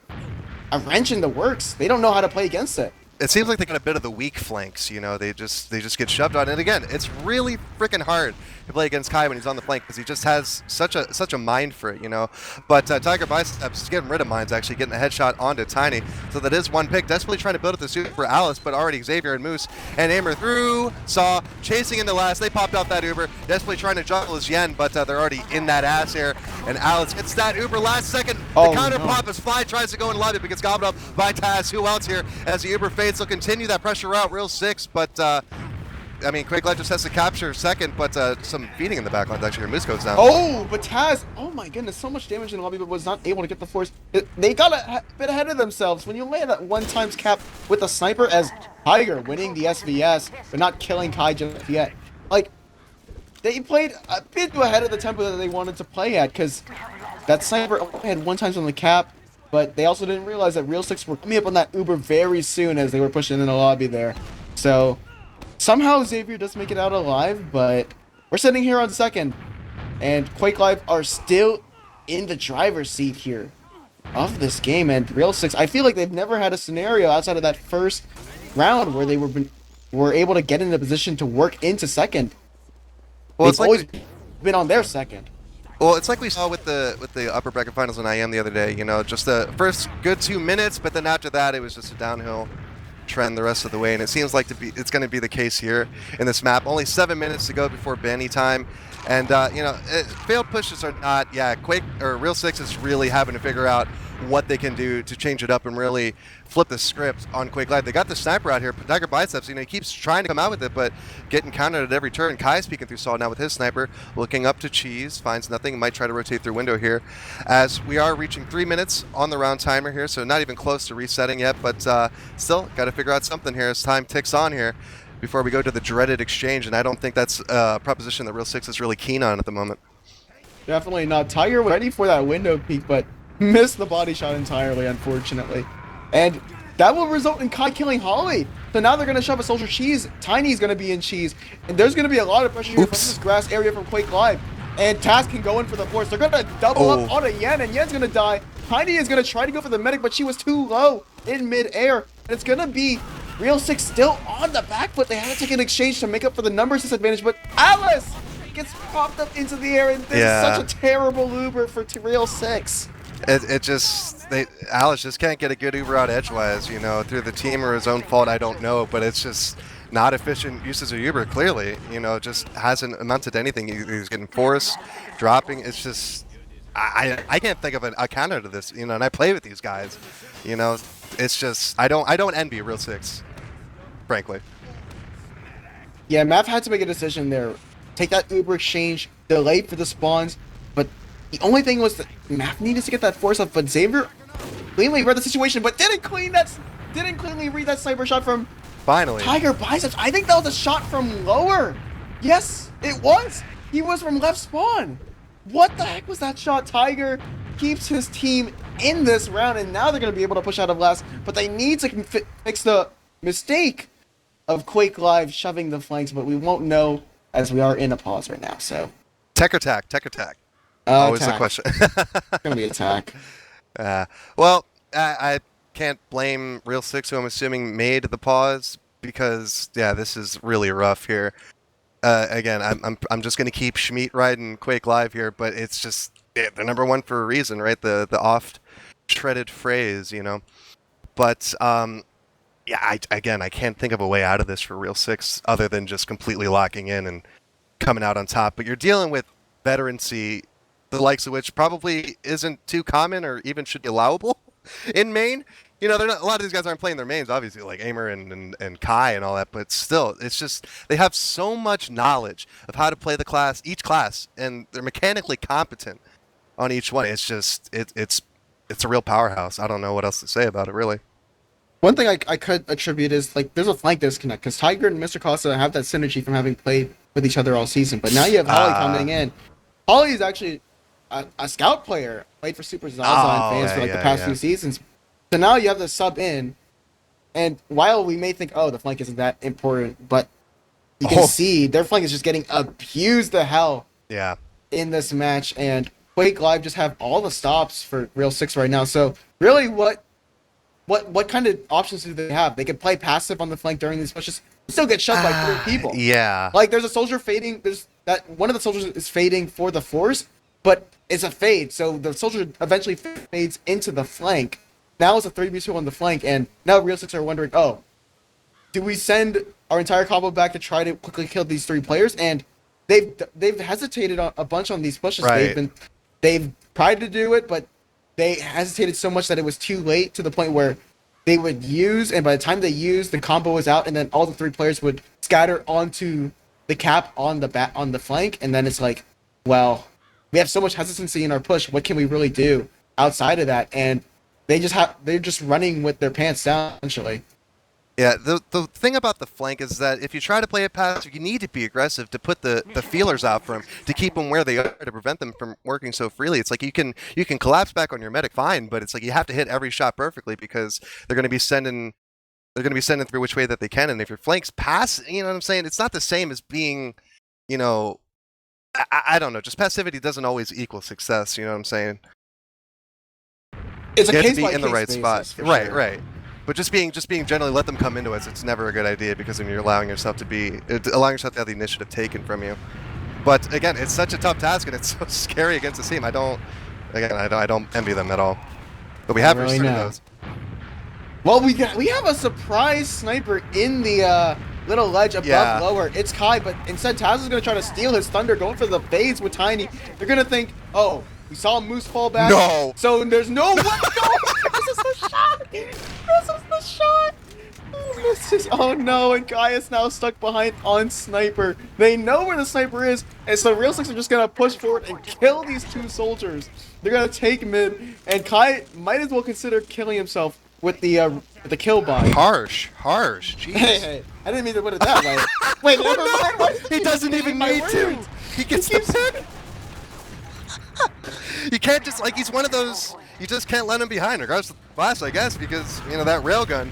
a wrench in the works. They don't know how to play against it. it seems like they got a bit of the weak flanks, you know. They just get shoved on. And again, it's really freaking hard to play against Kai when he's on the flank because he just has such a mind for it, you know. But Tiger Biceps getting rid of mines, actually getting a headshot onto Tiny, so that is one pick. Desperately trying to build up the suit for Alice, but already Xavier and Moose and Aimer through Saw chasing into last. They popped off that Uber, desperately trying to juggle his Yen, but they're already in that ass here. And Alice hits that Uber last second. The counter pop as Fly tries to go and love it, but gets gobbled up by Taz. Who else here as the Uber fades? They'll continue that pressure out, Real Six, but I mean, Quake Light just has to capture second, but some beating in the backline actually. Her Moose goes down. Oh, but Taz, oh my goodness, so much damage in the lobby, but was not able to get the force. They got a bit ahead of themselves when you land that one times cap with a sniper as Tiger winning the SVS, but not killing Kai just yet. Like, they played a bit ahead of the tempo that they wanted to play at, because that sniper only had one times on the cap, but they also didn't realize that Real Six were coming up on that Uber very soon as they were pushing in the lobby there. So somehow Xavier does make it out alive, but we're sitting here on second, and Quake Live are still in the driver's seat here of this game. And Real Six, I feel like they've never had a scenario outside of that first round where they were able to get in a position to work into second. Well, they've always been on their second. Well, it's like we saw with the upper bracket finals in IM the other day. You know, just the first good 2 minutes, but then after that, it was just a downhill trend the rest of the way. And it seems like it's going to be the case here in this map. Only 7 minutes to go before banny time, and you know, failed pushes are not. Yeah, Quake or Real Six is really having to figure out what they can do to change it up and really flip the script on Quake Live. They got the sniper out here, Tiger Biceps, you know, he keeps trying to come out with it, but getting countered at every turn. Kai's peeking through Saw now with his sniper, looking up to Cheese, finds nothing, might try to rotate through window here, as we are reaching 3 minutes on the round timer here, so not even close to resetting yet, but still got to figure out something here as time ticks on here before we go to the dreaded exchange, and I don't think that's a proposition that Real Six is really keen on at the moment. Definitely not. Tiger was ready for that window peek, but missed the body shot entirely, unfortunately. And that will result in Kai killing Holly. So now they're going to shove a Soldier Cheese. Tiny's going to be in Cheese. And there's going to be a lot of pressure here from this grass area from Quake Live. And Taz can go in for the force. They're going to double up on a Yen, and Yen's going to die. Tiny is going to try to go for the medic, but she was too low in midair. And it's going to be Real Six still on the back foot. They had to take an exchange to make up for the numbers disadvantage, but Alice gets popped up into the air, and this is such a terrible Uber for Real Six. Alice just can't get a good Uber out edgewise, you know, through the team or his own fault, I don't know, but it's just not efficient uses of Uber, clearly, you know, just hasn't amounted to anything. He's getting forced, dropping, it's just, I can't think of a counter to this, you know, and I play with these guys, you know, it's just, I don't envy Real Six, frankly. Yeah, Mav had to make a decision there. Take that Uber exchange, delay for the spawns, but the only thing was that Mav needed to get that force up, but Xavier cleanly read the situation, but didn't cleanly read that sniper shot from Tiger Biceps. I think that was a shot from lower. Yes, it was. He was from left spawn. What the heck was that shot? Tiger keeps his team in this round, and now they're going to be able to push out of last, but they need to fix the mistake of Quake Live shoving the flanks, but we won't know as we are in a pause right now, so. Tech attack. Always attack. the question. It's going to be attack. Well, I can't blame Real Six, who I'm assuming made the pause, because, yeah, this is really rough here. Again, I'm just going to keep Schmeat riding Quake Live here, but it's just, they're number one for a reason, right? The oft-shredded phrase, you know? But, yeah, I can't think of a way out of this for Real Six other than just completely locking in and coming out on top. But you're dealing with veterancy, the likes of which probably isn't too common or even should be allowable in main. You know, a lot of these guys aren't playing their mains, obviously, like Aimer and Kai and all that, but still, it's just, they have so much knowledge of how to play each class, and they're mechanically competent on each one. It's just, it's a real powerhouse. I don't know what else to say about it, really. One thing I could attribute is, like, there's a flank disconnect, because Tiger and Mr. Costa have that synergy from having played with each other all season, but now you have Holly coming in. Holly is actually a scout player, played for Super Zaza and fans for like the past few seasons. So now you have the sub in, and while we may think, oh, the flank isn't that important, but you can see their flank is just getting abused to hell in this match, and Quake Live just have all the stops for Real Six right now. So really what what kind of options do they have? They could play passive on the flank during these pushes, still get shoved by 3 people. Yeah. Like there's a soldier fading. There's that one of the soldiers is fading for the force, but it's a fade, so the soldier eventually fades into the flank. Now it's a 3v2 on the flank, and now Real Six are wondering, oh, do we send our entire combo back to try to quickly kill these 3 players? And they've hesitated a bunch on these pushes. Right. They've tried to do it, but they hesitated so much that it was too late, to the point where they would use, and by the time they used, the combo was out, and then all the 3 players would scatter onto the cap on the flank, and then it's like, well, we have so much hesitancy in our push. What can we really do outside of that? And they're just running with their pants down, essentially. Yeah, the thing about the flank is that if you try to play it passive, you need to be aggressive to put the feelers out for them, to keep them where they are, to prevent them from working so freely. It's like you can collapse back on your medic, fine, but it's like you have to hit every shot perfectly, because they're going to be sending through which way that they can. And if your flanks pass, you know what I'm saying, it's not the same as being, you know, I don't know, just passivity doesn't always equal success. You know what I'm saying? It's a you have case to be by in the case right basis, spot, right, sure. right. But just being generally let them come into us, it's never a good idea, because then you're allowing yourself to have the initiative taken from you. But again, it's such a tough task, and it's so scary against the team. I don't envy them at all. But we have Really restricted not. those. Well, we have a surprise sniper in the little ledge above lower. It's Kai, but instead Taz is going to try to steal his thunder, going for the fades with Tiny. They're going to think, oh, we saw Moose fall back. No. So there's no way. No, this is the shot. This is the shot. Oh no, and Kai is now stuck behind on Sniper. They know where the Sniper is, and so Real Six are just going to push forward and kill these 2 soldiers. They're going to take mid, and Kai might as well consider killing himself with the kill buy. Harsh. Jeez. Hey, I didn't mean to put it that way. Wait, never mind. He doesn't even need to. He gets the pick. You can't just, like, he's one of those, you just can't let him behind, regardless of the class, I guess, because, you know, that railgun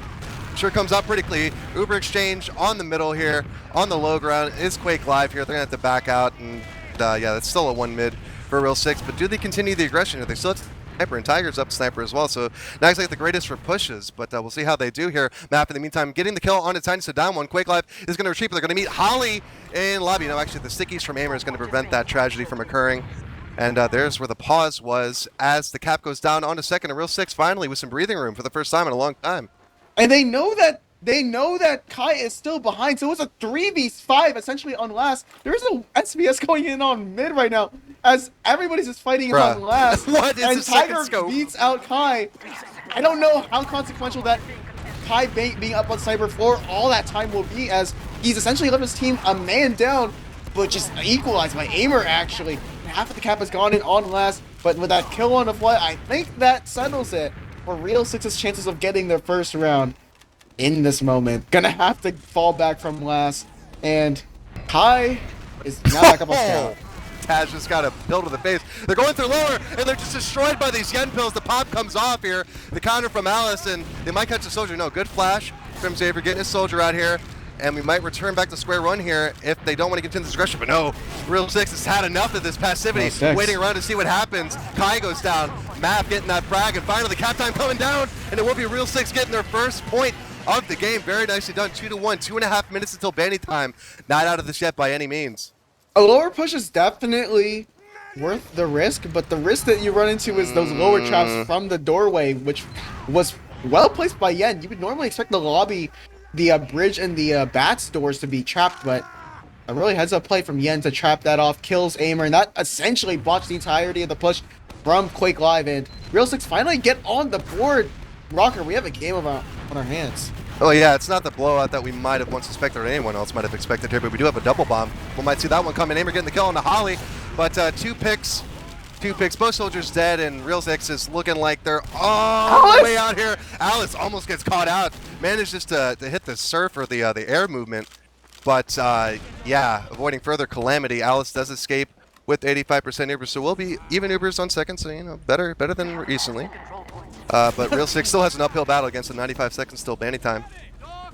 sure comes out pretty clean. Uber exchange on the middle here, on the low ground. Is Quake live here? They're going to have to back out, and yeah, that's still a 1 mid for Real Six, but do they continue the aggression here? They still have Sniper, and Tiger's up Sniper as well, so not exactly the greatest for pushes, but we'll see how they do here. Map in the meantime, getting the kill on Tiny, so down 1. Quake live is going to retreat, but they're going to meet Holly in lobby. No, actually, the stickies from Aimer is going to prevent that tragedy from occurring. And there's where the pause was, as the cap goes down on a second, and Real Six finally with some breathing room for the first time in a long time. And they know that Kai is still behind, so it's a 3v5 essentially on last. There's a SBS going in on mid right now, as everybody's just fighting on last. What is and the second Tiger scope? beats out Kai. I don't know how consequential that Kai being up on Sniper for all that time will be, as he's essentially left his team a man down, but just equalized by Aimer actually. Half of the cap has gone in on last, but with that kill on the fly, I think that settles it for Real Six's chances of getting their first round in this moment. Gonna have to fall back from last, and Kai is now back up on scout. Taz just got a pill to the face. They're going through lower, and they're just destroyed by these yen pills. The pop comes off here. The counter from Alice, and they might catch a soldier. No, good flash from Xavier getting his soldier out here. And we might return back to square one here if they don't want to continue this aggression. But no, Real Six has had enough of this passivity, waiting around to see what happens. Kai goes down, Mav getting that frag, and finally the cap time coming down, and it will be Real Six getting their first point of the game. Very nicely done, 2-1, 2.5 minutes until banning time. Not out of this yet by any means. A lower push is definitely worth the risk, but the risk that you run into is those lower traps from the doorway, which was well placed by Yen. You would normally expect the lobby, the bridge and the bats doors to be trapped, but a really heads up play from Yen to trap that off, kills Aimer, and that essentially blocks the entirety of the push from Quake Live, and Real Six finally get on the board. Rocker, we have a game on our hands. Oh yeah, it's not the blowout that we might have once suspected or anyone else might have expected here, but we do have a double bomb. We might see that one coming. Aimer getting the kill on the Holly, but two picks, both soldiers dead, and Real Six is looking like they're all the way out here. Alice almost gets caught out, manages to hit the surf or the air movement, but yeah, avoiding further calamity. Alice does escape with 85% Ubers, so we'll be even Ubers on second, so you know, better than recently. But Real Six still has an uphill battle against the 95 seconds still banning time.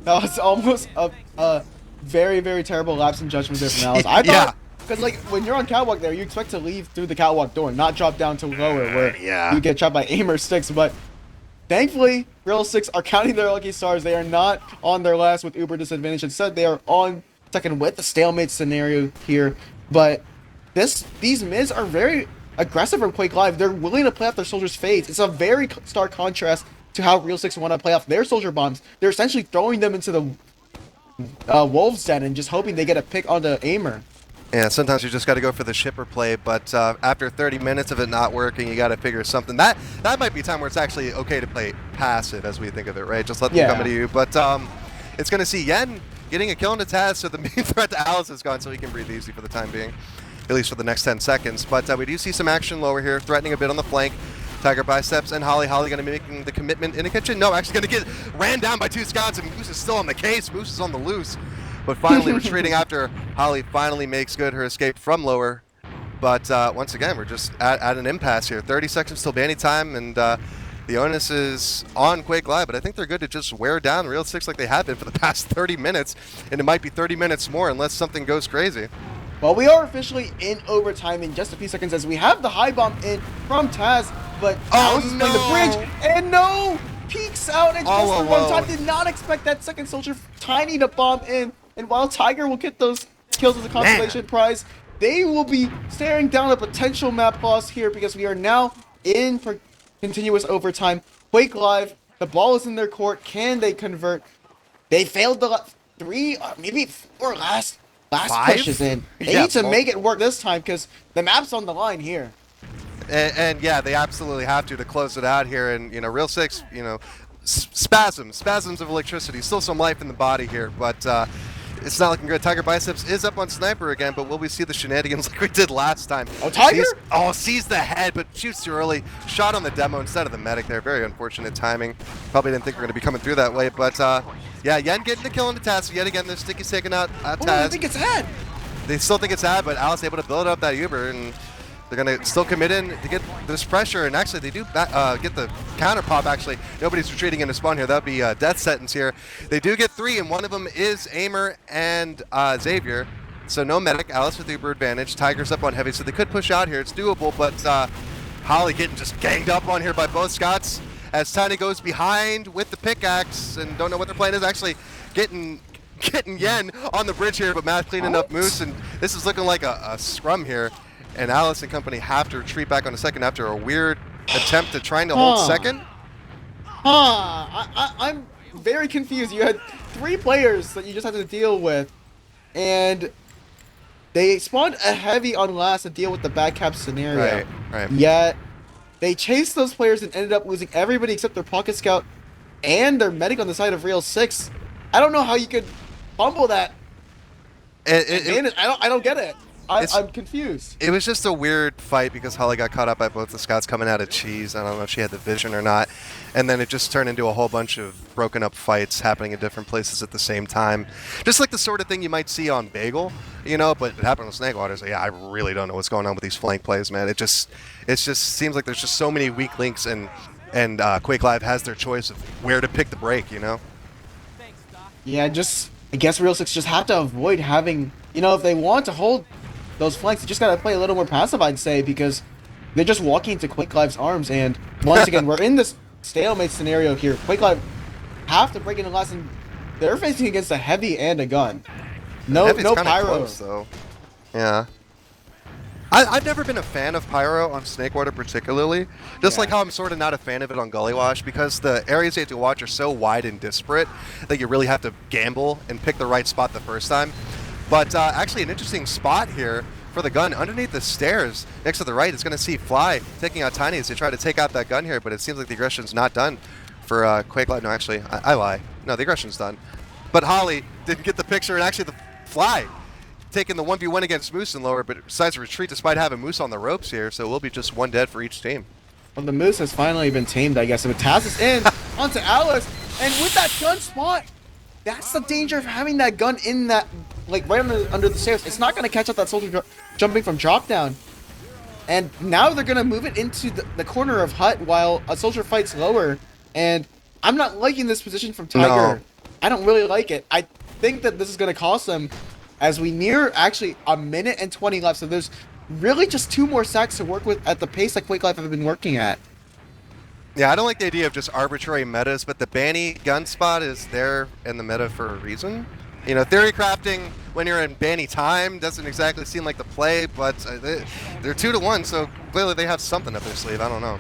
That was almost a very, very terrible lapse in judgment there from Alice. I thought, because like when you're on catwalk there, you expect to leave through the catwalk door, not drop down to lower where you get trapped by Aimer sticks. But Thankfully, Real 6 are counting their lucky stars. They are not on their last with Uber disadvantage. Instead, they are on second with the stalemate scenario here. But these mids are very aggressive from Quake Live. They're willing to play off their soldiers' fades. It's a very stark contrast to how Real 6 want to play off their soldier bombs. They're essentially throwing them into the Wolves' Den and just hoping they get a pick onto Aimer. Yeah, sometimes you just got to go for the shipper play, but after 30 minutes of it not working, you got to figure something. That might be a time where it's actually okay to play passive, as we think of it, right? Just let them come to you. But it's going to see Yen getting a kill into Taz, so the main threat to Alice is gone, so he can breathe easy for the time being, at least for the next 10 seconds. But we do see some action lower here, threatening a bit on the flank. Tiger biceps and Holly. Holly going to be making the commitment in the kitchen. No, actually going to get ran down by 2 scouts, and Moose is still on the case. Moose is on the loose. But finally retreating after Holly finally makes good her escape from lower. But once again, we're just at an impasse here. 30 seconds till banning time, and the onus is on Quake Live. But I think they're good to just wear down Real 6 like they have been for the past 30 minutes. And it might be 30 minutes more unless something goes crazy. Well, we are officially in overtime in just a few seconds as we have the high bomb in from Taz. But Alice is playing the bridge, and no! Peeks out and just the one time. Did not expect that second soldier tiny to bomb in. And while Tiger will get those kills as a consolation prize, they will be staring down a potential map loss here because we are now in for continuous overtime. Quake Live, the ball is in their court. Can they convert? They failed the 3, maybe 4 last pushes in. They need to make it work this time because the map's on the line here. And yeah, they absolutely have to close it out here. And, you know, Real 6, you know, spasms of electricity. Still some life in the body here, but it's not looking good. Tiger Biceps is up on Sniper again, but will we see the shenanigans like we did last time? Oh, Tiger? Sees the head, but shoots too early. Shot on the demo instead of the medic there. Very unfortunate timing. Probably didn't think we were going to be coming through that way, but yeah, Yen getting the kill on the Taz. So yet again, the sticky's taking out Taz. I think it's Ad. They still think it's Ad, but Alice able to build up that Uber, and they're going to still commit in to get this pressure, and actually they do get the counter pop, actually. Nobody's retreating into spawn here. That would be a death sentence here. They do get 3, and one of them is Aimer and Xavier. So no medic. Alice with Uber advantage. Tiger's up on heavy, so they could push out here. It's doable, but Holly getting just ganged up on here by both Scots as Tiny goes behind with the pickaxe, and don't know what their plan is. Actually getting Yen on the bridge here, but Matt cleaning up Moose, and this is looking like a scrum here. And Alice and company have to retreat back on the second after a weird attempt at trying to hold second. I'm very confused. You had 3 players that you just had to deal with, and they spawned a heavy on last to deal with the back cap scenario. Right. Yet they chased those players and ended up losing everybody except their pocket scout and their medic on the side of Real 6. I don't know how you could fumble that. I don't get it. I'm confused. It was just a weird fight because Holly got caught up by both the scouts coming out of cheese. I don't know if she had the vision or not. And then it just turned into a whole bunch of broken up fights happening in different places at the same time. Just like the sort of thing you might see on Bagel, you know, but it happened on Snakewater. So yeah, I really don't know what's going on with these flank plays, man. It just seems like there's just so many weak links, and Quake Live has their choice of where to pick the break, you know? Yeah, I guess Real 6 just have to avoid having, you know, if they want to hold those flanks, you just gotta play a little more passive, I'd say, because they're just walking into Quake Live's arms. And once again, we're in this stalemate scenario here. Quake Live have to break into last, and they're facing against a heavy and a gun. No pyro. Close, though. Yeah. I've never been a fan of pyro on Snakewater particularly, just like how I'm sort of not a fan of it on Gullywash, because the areas you have to watch are so wide and disparate that you really have to gamble and pick the right spot the first time. But actually an interesting spot here for the gun underneath the stairs next to the right. It's going to see Fly taking out Tiny as they try to take out that gun here, but it seems like the aggression's not done for Quake Live. No, actually, I lie. No, the aggression's done. But Holly didn't get the picture, and actually the Fly taking the 1v1 against Moose and lower, but decides to retreat despite having Moose on the ropes here, so it will be just 1 dead for each team. Well, the Moose has finally been tamed, I guess. But Taz is in onto Alice, and with that gun spot, that's the danger of having that gun in that, like, right under the stairs. It's not going to catch up that soldier jumping from drop down. And now they're going to move it into the corner of Hut while a soldier fights lower. And I'm not liking this position from Tiger. No. I don't really like it. I think that this is going to cost them as we near actually a minute and 20 left. So there's really just 2 more sacks to work with at the pace that Quake Live have been working at. Yeah, I don't like the idea of just arbitrary metas, but the Banny gun spot is there in the meta for a reason. You know, theory crafting when you're in Banny time doesn't exactly seem like the play, but they're 2-1, so clearly they have something up their sleeve. I don't know.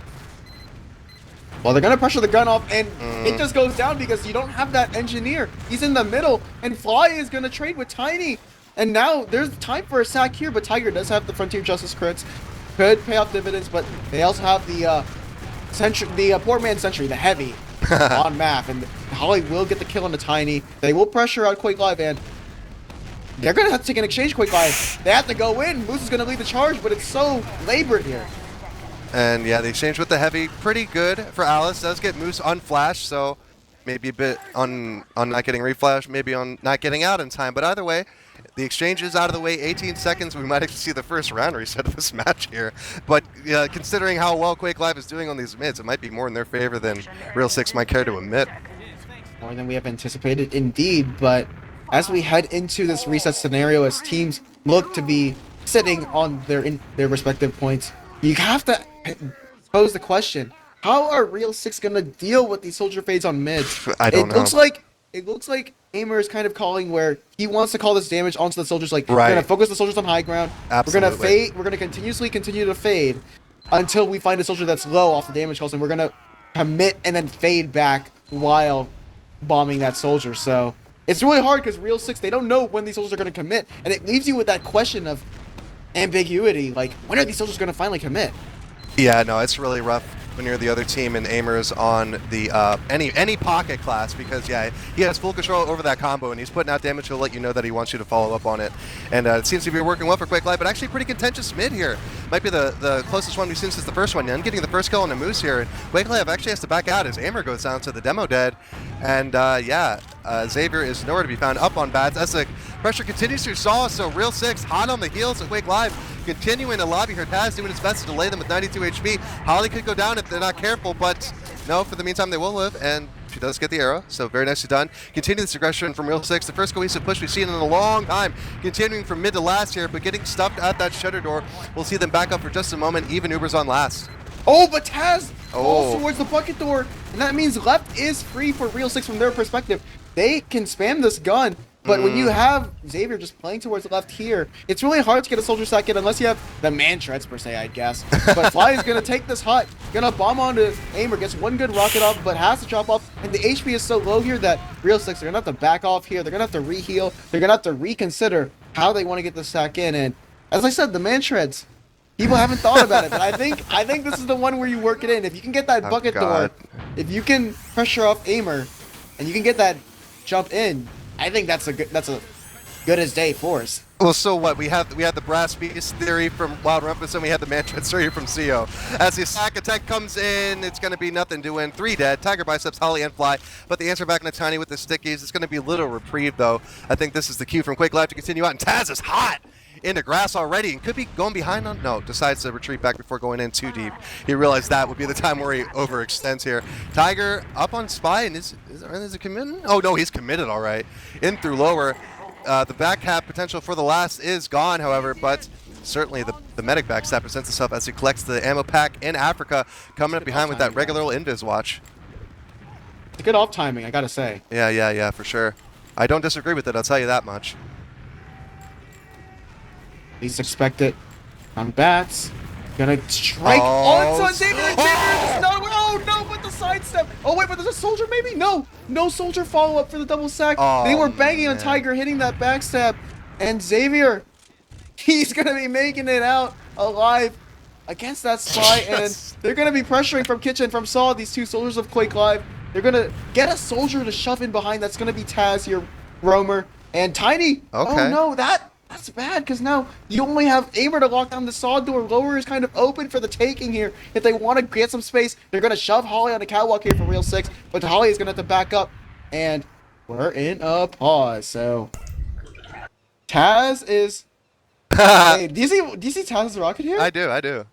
Well, they're going to pressure the gun off, and it Mm. just goes down because you don't have that engineer. He's in the middle, and Fly is going to trade with Tiny. And now there's time for a sack here, but Tiger does have the Frontier Justice crits. Could pay off dividends, but they also have the poor man Sentry, the heavy, on Math. And Holly will get the kill on the Tiny. They will pressure out Quake Live, and they're going to have to take an exchange Quake Live. They have to go in. Moose is going to lead the charge, but it's so labored here. And yeah, the exchange with the heavy, pretty good for Alice. Does get Moose unflashed, so maybe a bit on not getting reflash, maybe on not getting out in time. But either way, the exchange is out of the way. 18 seconds. We might actually see the first round reset of this match here. But considering how well Quake Live is doing on these mids, it might be more in their favor than Real 6 might care to admit. More than we have anticipated, indeed. But as we head into this reset scenario, as teams look to be sitting on their respective points, you have to pose the question: how are Real 6 gonna deal with these soldier fades on mid? I don't know. It looks like Aimer is kind of calling where he wants to call this damage onto the soldiers. Like, Right. we're gonna focus the soldiers on high ground. Absolutely. We're gonna fade. We're gonna continue to fade until we find a soldier that's low off the damage calls, and we're gonna commit and then fade back while bombing that soldier. So it's really hard because Real 6, they don't know when these soldiers are gonna commit, and it leaves you with that question of ambiguity. Like, when are these soldiers gonna finally commit? Yeah, no, it's really rough when you're the other team and Aimer's on the any pocket class, because yeah, he has full control over that combo and he's putting out damage. He'll let you know that he wants you to follow up on it, and it seems to be working well for Quake Live. But actually, pretty contentious mid here. Might be the closest one we've seen since the first one. And getting the first kill on the Moose here, and Quake Live actually has to back out as Aimer goes down to the demo dead, and Xavier is nowhere to be found up on bats as the pressure continues through Saw. So Real 6 hot on the heels of Quake Live, continuing to lobby her. Taz doing his best to delay them with 92 HP. Holly could go down if they're not careful, but no, for the meantime they will live, and she does get the arrow, so very nicely done. Continue this aggression from Real 6, the first cohesive push we've seen in a long time, continuing from mid to last here, but getting stuffed at that shutter door. We'll see them back up for just a moment. Even Uber's on last. Oh, but Taz falls towards the bucket door, and that means left is free for Real 6 from their perspective. They can spam this gun, but when you have Xavier just playing towards the left here, it's really hard to get a soldier sack in unless you have the man treads per se, I guess. But Fly is going to take this hut, going to bomb onto Aimer, gets one good rocket off, but has to drop off, and the HP is so low here that Real 6, they're going to have to back off here, they're going to have to re-heal, they're going to have to reconsider how they want to get the sack in, and as I said, the man treads, people haven't thought about it, but I think this is the one where you work it in. If you can get that bucket door, if you can pressure off Aimer, and you can get that jump in, I think that's a good as day for us. Well, so what? We have the Brass Beast theory from Wild Rumpus, and we have the Mantread theory from siyo. As the sack attack comes in, it's going to be nothing doing. 3 dead. Tiger biceps, Holly, and Fly. But the answer back in the Tiny with the stickies. It's going to be a little reprieve, though. I think this is the cue from Quake Live to continue out. And Taz is hot into grass already and could be going behind on. No, decides to retreat back before going in too deep. He realized that would be the time where he overextends here. Tiger up on Spy, and is it committing? Oh, no, he's committed all right. In through lower. The back cap potential for the last is gone, however, but certainly the medic backstab presents itself as he collects the ammo pack in Africa, coming up behind with that regular old invis watch. It's good off timing, I gotta say. Yeah, for sure. I don't disagree with it, I'll tell you that much. Least expect it on bats. Gonna strike onto Xavier. Oh no, but the sidestep. Oh wait, but there's a soldier maybe? No soldier follow up for the double sack. They were banging on Tiger, hitting that backstab, and Xavier, he's gonna be making it out alive against that Spy, and they're gonna be pressuring from Kitchen, from Saw, these two soldiers of Quake Live. They're gonna get a soldier to shove in behind. That's gonna be Taz here, Roamer, and Tiny. Okay. Oh no, that's bad, because now you only have Aimer to lock down the Saw door. Lower is kind of open for the taking here. If they want to get some space, they're going to shove Holly on the catwalk here for Real 6, but Holly is going to have to back up, and we're in a pause. So Taz is... Hey, do you see Taz's rocket here? I do.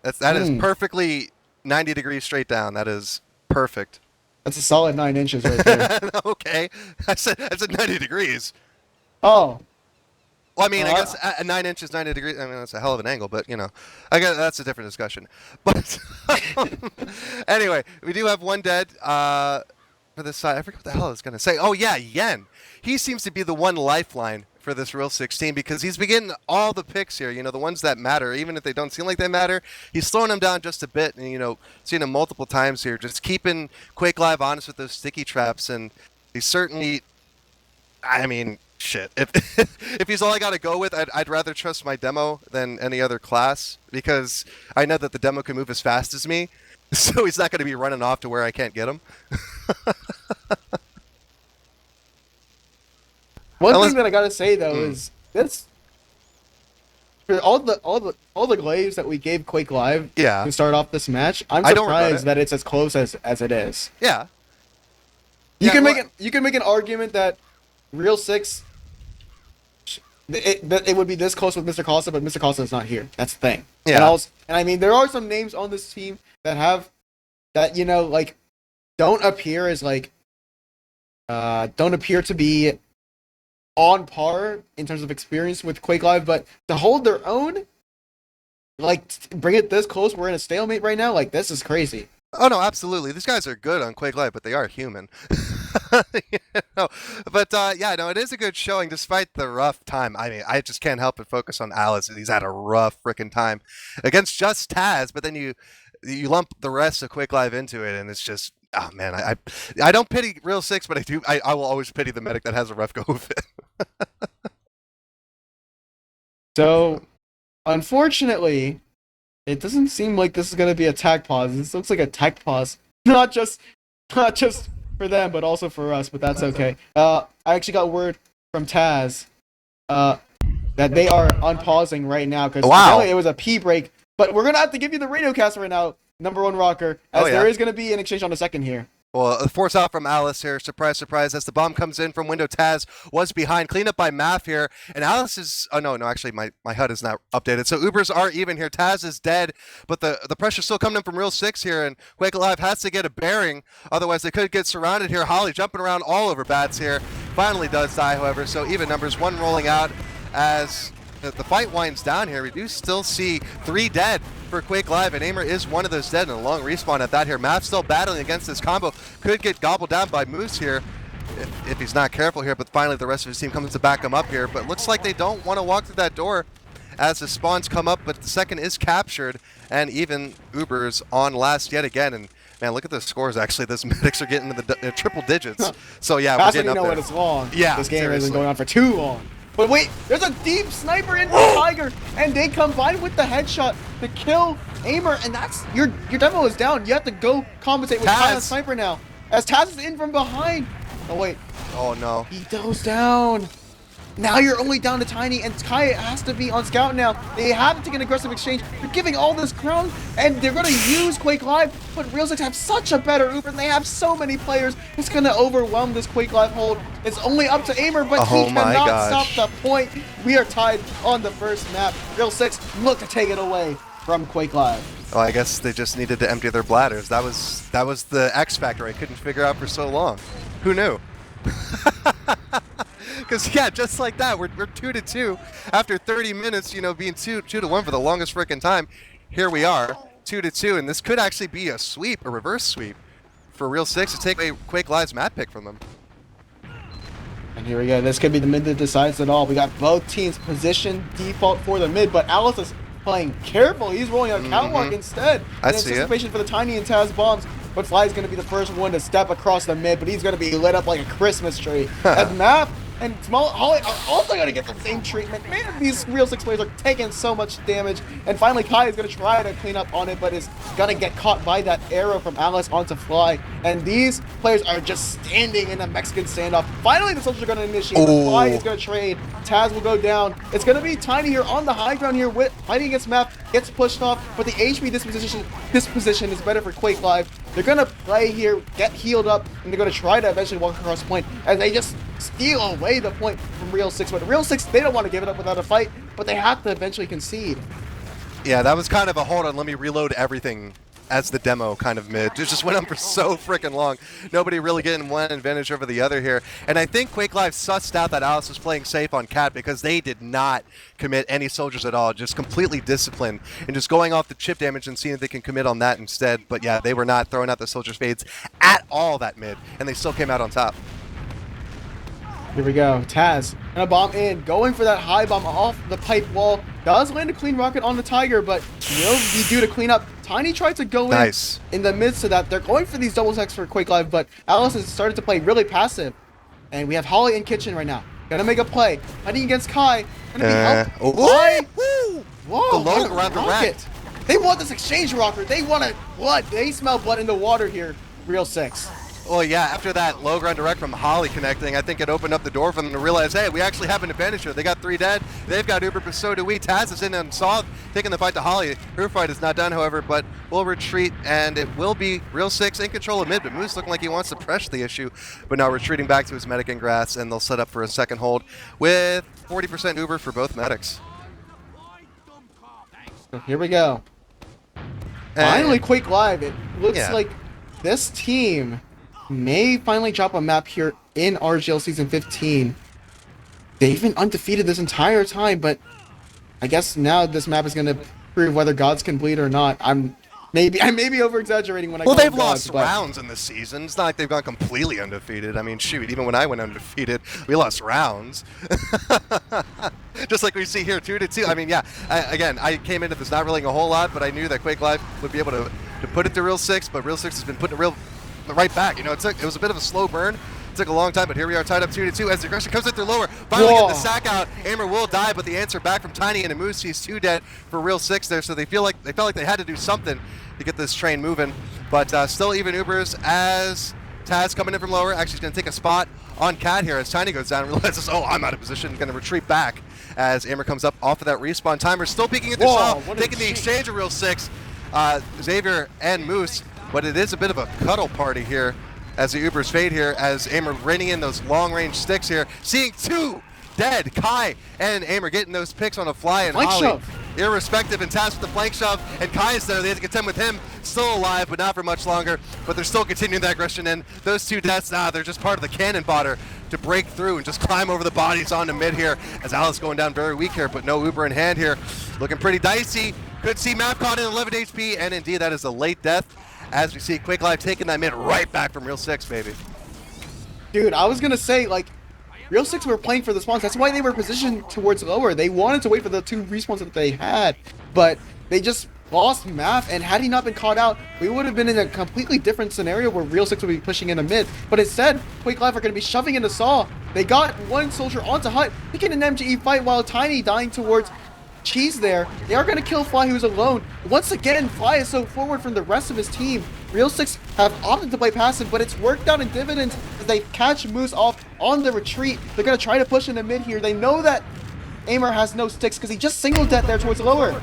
That is perfectly 90 degrees straight down. That is perfect. That's a solid 9 inches right there. Okay. I said 90 degrees. Oh. Well, I mean, I guess at 9 inches, 90 degrees, I mean, that's a hell of an angle, but, I guess that's a different discussion. But anyway, we do have one dead for this side. I forget what the hell I was going to say. Oh, yeah, Yen. He seems to be the one lifeline for this Real 16 because he's been getting all the picks here, the ones that matter, even if they don't seem like they matter. He's slowing them down just a bit and, seen him multiple times here, just keeping Quake Live honest with those sticky traps. And he's certainly, I mean, shit. If he's all I got to go with, I'd rather trust my demo than any other class because I know that the demo can move as fast as me, so he's not going to be running off to where I can't get him. One thing that I gotta say though is this for all the glaives that we gave Quake Live to start off this match. I'm surprised that it's as close as it is. Yeah. You can make an argument that Real 6 that it would be this close with Mr. Costa, but Mr. Costa is not here. That's the thing. Yeah. And I mean there are some names on this team that have that like don't appear as like don't appear to be on par in terms of experience with Quake Live, but to hold their own, like bring it this close, we're in a stalemate right now. Like this is crazy. Oh no, absolutely. These guys are good on Quake Live, but they are human. But it is a good showing despite the rough time. I mean, I just can't help but focus on Alice. He's had a rough freaking time against just Taz, but then you lump the rest of Quake Live into it, and it's just. Oh man, I don't pity Real 6, but I will always pity the medic that has a rough go of it. So, unfortunately, it doesn't seem like this is going to be a tag pause. This looks like a tag pause, not just for them, but also for us. But that's okay. I actually got word from Taz that they are unpausing right now because it was a pee break. But we're gonna have to give you the radio cast right now. Number one rocker, as there is going to be an exchange on the second here. Well, a force out from Alice here. Surprise, surprise. As the bomb comes in from window, Taz was behind. Clean up by Math here. And Alice is... Oh, no, actually, my HUD is not updated. So Ubers are even here. Taz is dead. But the pressure's still coming in from Real 6 here. And Quake Alive has to get a bearing. Otherwise, they could get surrounded here. Holly jumping around all over Bats here. Finally does die, however. So even numbers. One rolling out as... The fight winds down here. We do still see 3 dead for Quake Live, and Aimer is one of those dead, and a long respawn at that here. Matt's still battling against this combo. Could get gobbled down by Moose here if he's not careful here, but finally the rest of his team comes to back him up here. But looks like they don't want to walk through that door as the spawns come up, but the second is captured, and even Uber's on last yet again. And man, look at the scores, actually. Those medics are getting into the triple digits. So yeah, we're getting up there. That's when you know when it's long. Yeah, this game hasn't been going on for too long. But wait, there's a deep sniper in from Tiger, and they combine with the headshot to kill Aimer, and that's your demo is down. You have to go compensate with Taz sniper now. As Taz is in from behind. Oh wait. Oh no. He goes down. Now you're only down to Tiny, and Kai has to be on scout now. They have to take an aggressive exchange. They're giving all this ground, and they're going to use Quake Live, but Real 6 have such a better Uber, and they have so many players. It's going to overwhelm this Quake Live hold. It's only up to Aimer, but he cannot stop the point. We are tied on the first map. Real 6 look to take it away from Quake Live. Oh, I guess they just needed to empty their bladders. That was the X factor I couldn't figure out for so long. Who knew? Because, yeah, just like that, we're 2-2. After 30 minutes, being 2-1 for the longest freaking time, here we are, 2-2, and this could actually be a sweep, a reverse sweep, for Real 6 to take away Quake Live's map pick from them. And here we go. This could be the mid that decides it all. We got both teams position default for the mid, but Alice is playing careful. He's rolling a catwalk instead. I see it. In anticipation for the Tiny and Taz bombs. But Fly's going to be the first one to step across the mid, but he's going to be lit up like a Christmas tree. As Math and Small Holly are also going to get the same treatment. Man, these Real 6 players are taking so much damage. And finally, Kai is going to try to clean up on it, but is going to get caught by that arrow from Alice onto Fly. And these players are just standing in a Mexican standoff. Finally, the soldiers are going to initiate. Fly is going to trade. Taz will go down. It's going to be Tiny here on the high ground here, fighting against Math. Gets pushed off, but the HP disposition is better for Quake Live. They're going to play here, get healed up, and they're going to try to eventually walk across the point as they just steal away the point from Real 6. But Real 6, they don't want to give it up without a fight, but they have to eventually concede. Yeah, that was kind of a hold on, let me reload everything as the demo kind of mid. It just went on for so freaking long. Nobody really getting one advantage over the other here. And I think Quake Live sussed out that Alice was playing safe on Cat because they did not commit any soldiers at all, just completely disciplined and just going off the chip damage and seeing if they can commit on that instead. But yeah, they were not throwing out the soldier spades at all that mid, and they still came out on top. Here we go. Taz and a bomb in, going for that high bomb off the pipe wall. Does land a clean rocket on the Tiger, but will be due to clean up. Tiny tried to go in the midst of that. They're going for these double stacks for Quake Live, but Alice has started to play really passive. And we have Holly in kitchen right now. Gonna make a play. Fighting against Kai. Gonna be helped. Whoa, the low around the rocket. They want this exchange rocker. They want blood. They smell blood in the water here. Real 6. Well, yeah, after that low ground direct from Holly connecting, I think it opened up the door for them to realize, hey, we actually have an advantage here. They got 3 dead. They've got Uber, but so do we. Taz is in and Saw taking the fight to Holly. Her fight is not done, however, but will retreat, and it will be Real 6 in control of mid, but Moose looking like he wants to press the issue, but now retreating back to his medic and grass, and they'll set up for a second hold with 40% Uber for both medics. Here we go. Finally, Quake Live. It looks like this team may finally drop a map here in RGL Season 15. They've been undefeated this entire time, but I guess now this map is going to prove whether gods can bleed or not. I may be over-exaggerating when I call them they've gods, lost rounds in this season. It's not like they've gone completely undefeated. I mean, shoot, even when I went undefeated, we lost rounds. Just like we see here, 2-2. I mean, yeah, again, I came into this not really a whole lot, but I knew that Quake Live would be able to put it to Real 6, but Real 6 has been putting it right back. You know, it was a bit of a slow burn. It took a long time, but here we are tied up 2-2 as the aggression comes in through lower. Finally getting the sack out. Aimer will die, but the answer back from Tiny and a Moose. He's 2 dead for Real 6 there, so they felt like they had to do something to get this train moving. But still even Ubers as Taz coming in from lower. Actually, he's going to take a spot on Cat here as Tiny goes down and realizes, oh, I'm out of position. Going to retreat back as Aimer comes up off of that respawn. Timer still peeking at the Saw, taking the exchange of Real 6. Xavier and Moose, but it is a bit of a cuddle party here as the Ubers fade here, as Aimer raining in those long-range sticks here, seeing 2 dead. Kai and Aimer getting those picks on a fly, and Holly, irrespective, and Taz with the flank shove, and Kai is there. They have to contend with him, still alive, but not for much longer, but they're still continuing that aggression, and those 2 deaths, they're just part of the cannon fodder to break through and just climb over the bodies onto mid here, as Alice going down very weak here, but no Uber in hand here, looking pretty dicey. Could see map caught in 11 HP, and indeed that is a late death, as we see Quake Live taking that mid right back from Real 6, baby. Dude, I was gonna say, like, Real 6 were playing for the spawns. That's why they were positioned towards lower. They wanted to wait for the 2 respawns that they had, but they just lost map, and had he not been caught out, we would have been in a completely different scenario where Real 6 would be pushing in a mid. But instead, Quake Live are going to be shoving into Saw. They got 1 soldier onto Hut, picking an MGE fight while Tiny dying towards Cheese there. They are going to kill Fly, who's alone. Once again, Fly is so forward from the rest of his team. Real 6 have opted to play passive, but it's worked out in dividends as they catch Moose off on the retreat. They're going to try to push in the mid here. They know that Aimer has no sticks because he just singled that there towards lower.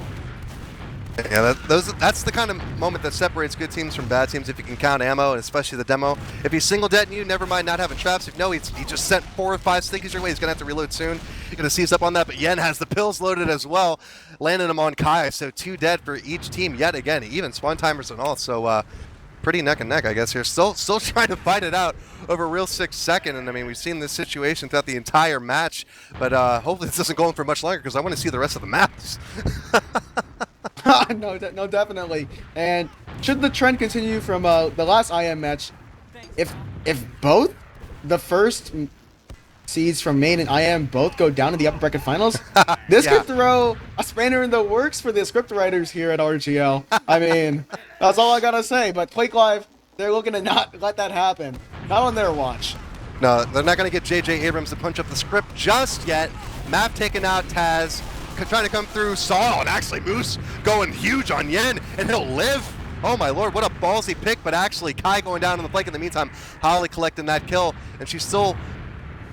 Yeah, that's the kind of moment that separates good teams from bad teams, if you can count ammo, and especially the demo. If he's single deading you, never mind not having traps. If no, he just sent 4 or 5 stinkies your way, he's going to have to reload soon. You're going to seize up on that, but Yen has the pills loaded as well, landing them on Kai, so 2 dead for each team yet again, even spawn timers and all, so pretty neck and neck, I guess, here. Still trying to fight it out over Real 6 second, and I mean, we've seen this situation throughout the entire match, but hopefully this doesn't go on for much longer, because I want to see the rest of the maps. No, definitely. And should the trend continue from the last IM match, if both the first seeds from main and IM both go down to the upper bracket finals, this could throw a spanner in the works for the script writers here at RGL. I mean, that's all I gotta say. But Quake Live, they're looking to not let that happen. Not on their watch. No, they're not going to get JJ Abrams to punch up the script just yet. Map taking out Taz, trying to come through Saul, and actually Moose going huge on Yen, and he'll live. Oh my lord, what a ballsy pick, but actually Kai going down on the flank in the meantime. Holly collecting that kill, and she's still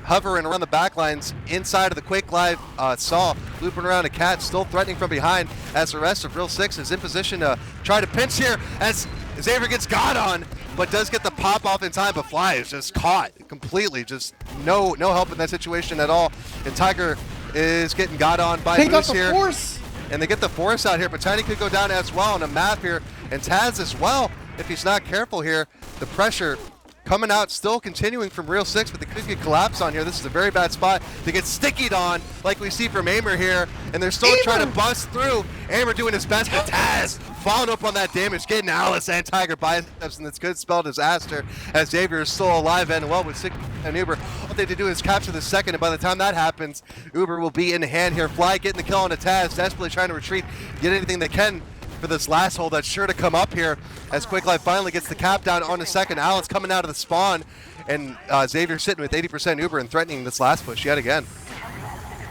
hovering around the backlines inside of the Quake Live Saw, looping around a Cat, still threatening from behind as the rest of Real 6 is in position to try to pinch here as Xavier gets got on, but does get the pop off in time, but Fly is just caught completely, just no help in that situation at all, and Tiger is getting got on by Moose here. Force. and they get the force out here, but Tiny could go down as well on a map here, and Taz as well, if he's not careful here. The pressure coming out, still continuing from Real 6, but they could get collapsed on here. This is a very bad spot to get stickied on, like we see from Aimer here, and they're still trying to bust through. Aimer doing his best, but Taz following up on that damage, getting Alice and Tiger biceps, and this could spell disaster as Xavier is still alive and well with 6 and Uber. All they have to do is capture the second, and by the time that happens, Uber will be in hand here. Fly getting the kill on a Taz, desperately trying to retreat, get anything they can for this last hole that's sure to come up here as Quake Life finally gets the cap down on a second. Alice coming out of the spawn, and Xavier sitting with 80% Uber and threatening this last push yet again.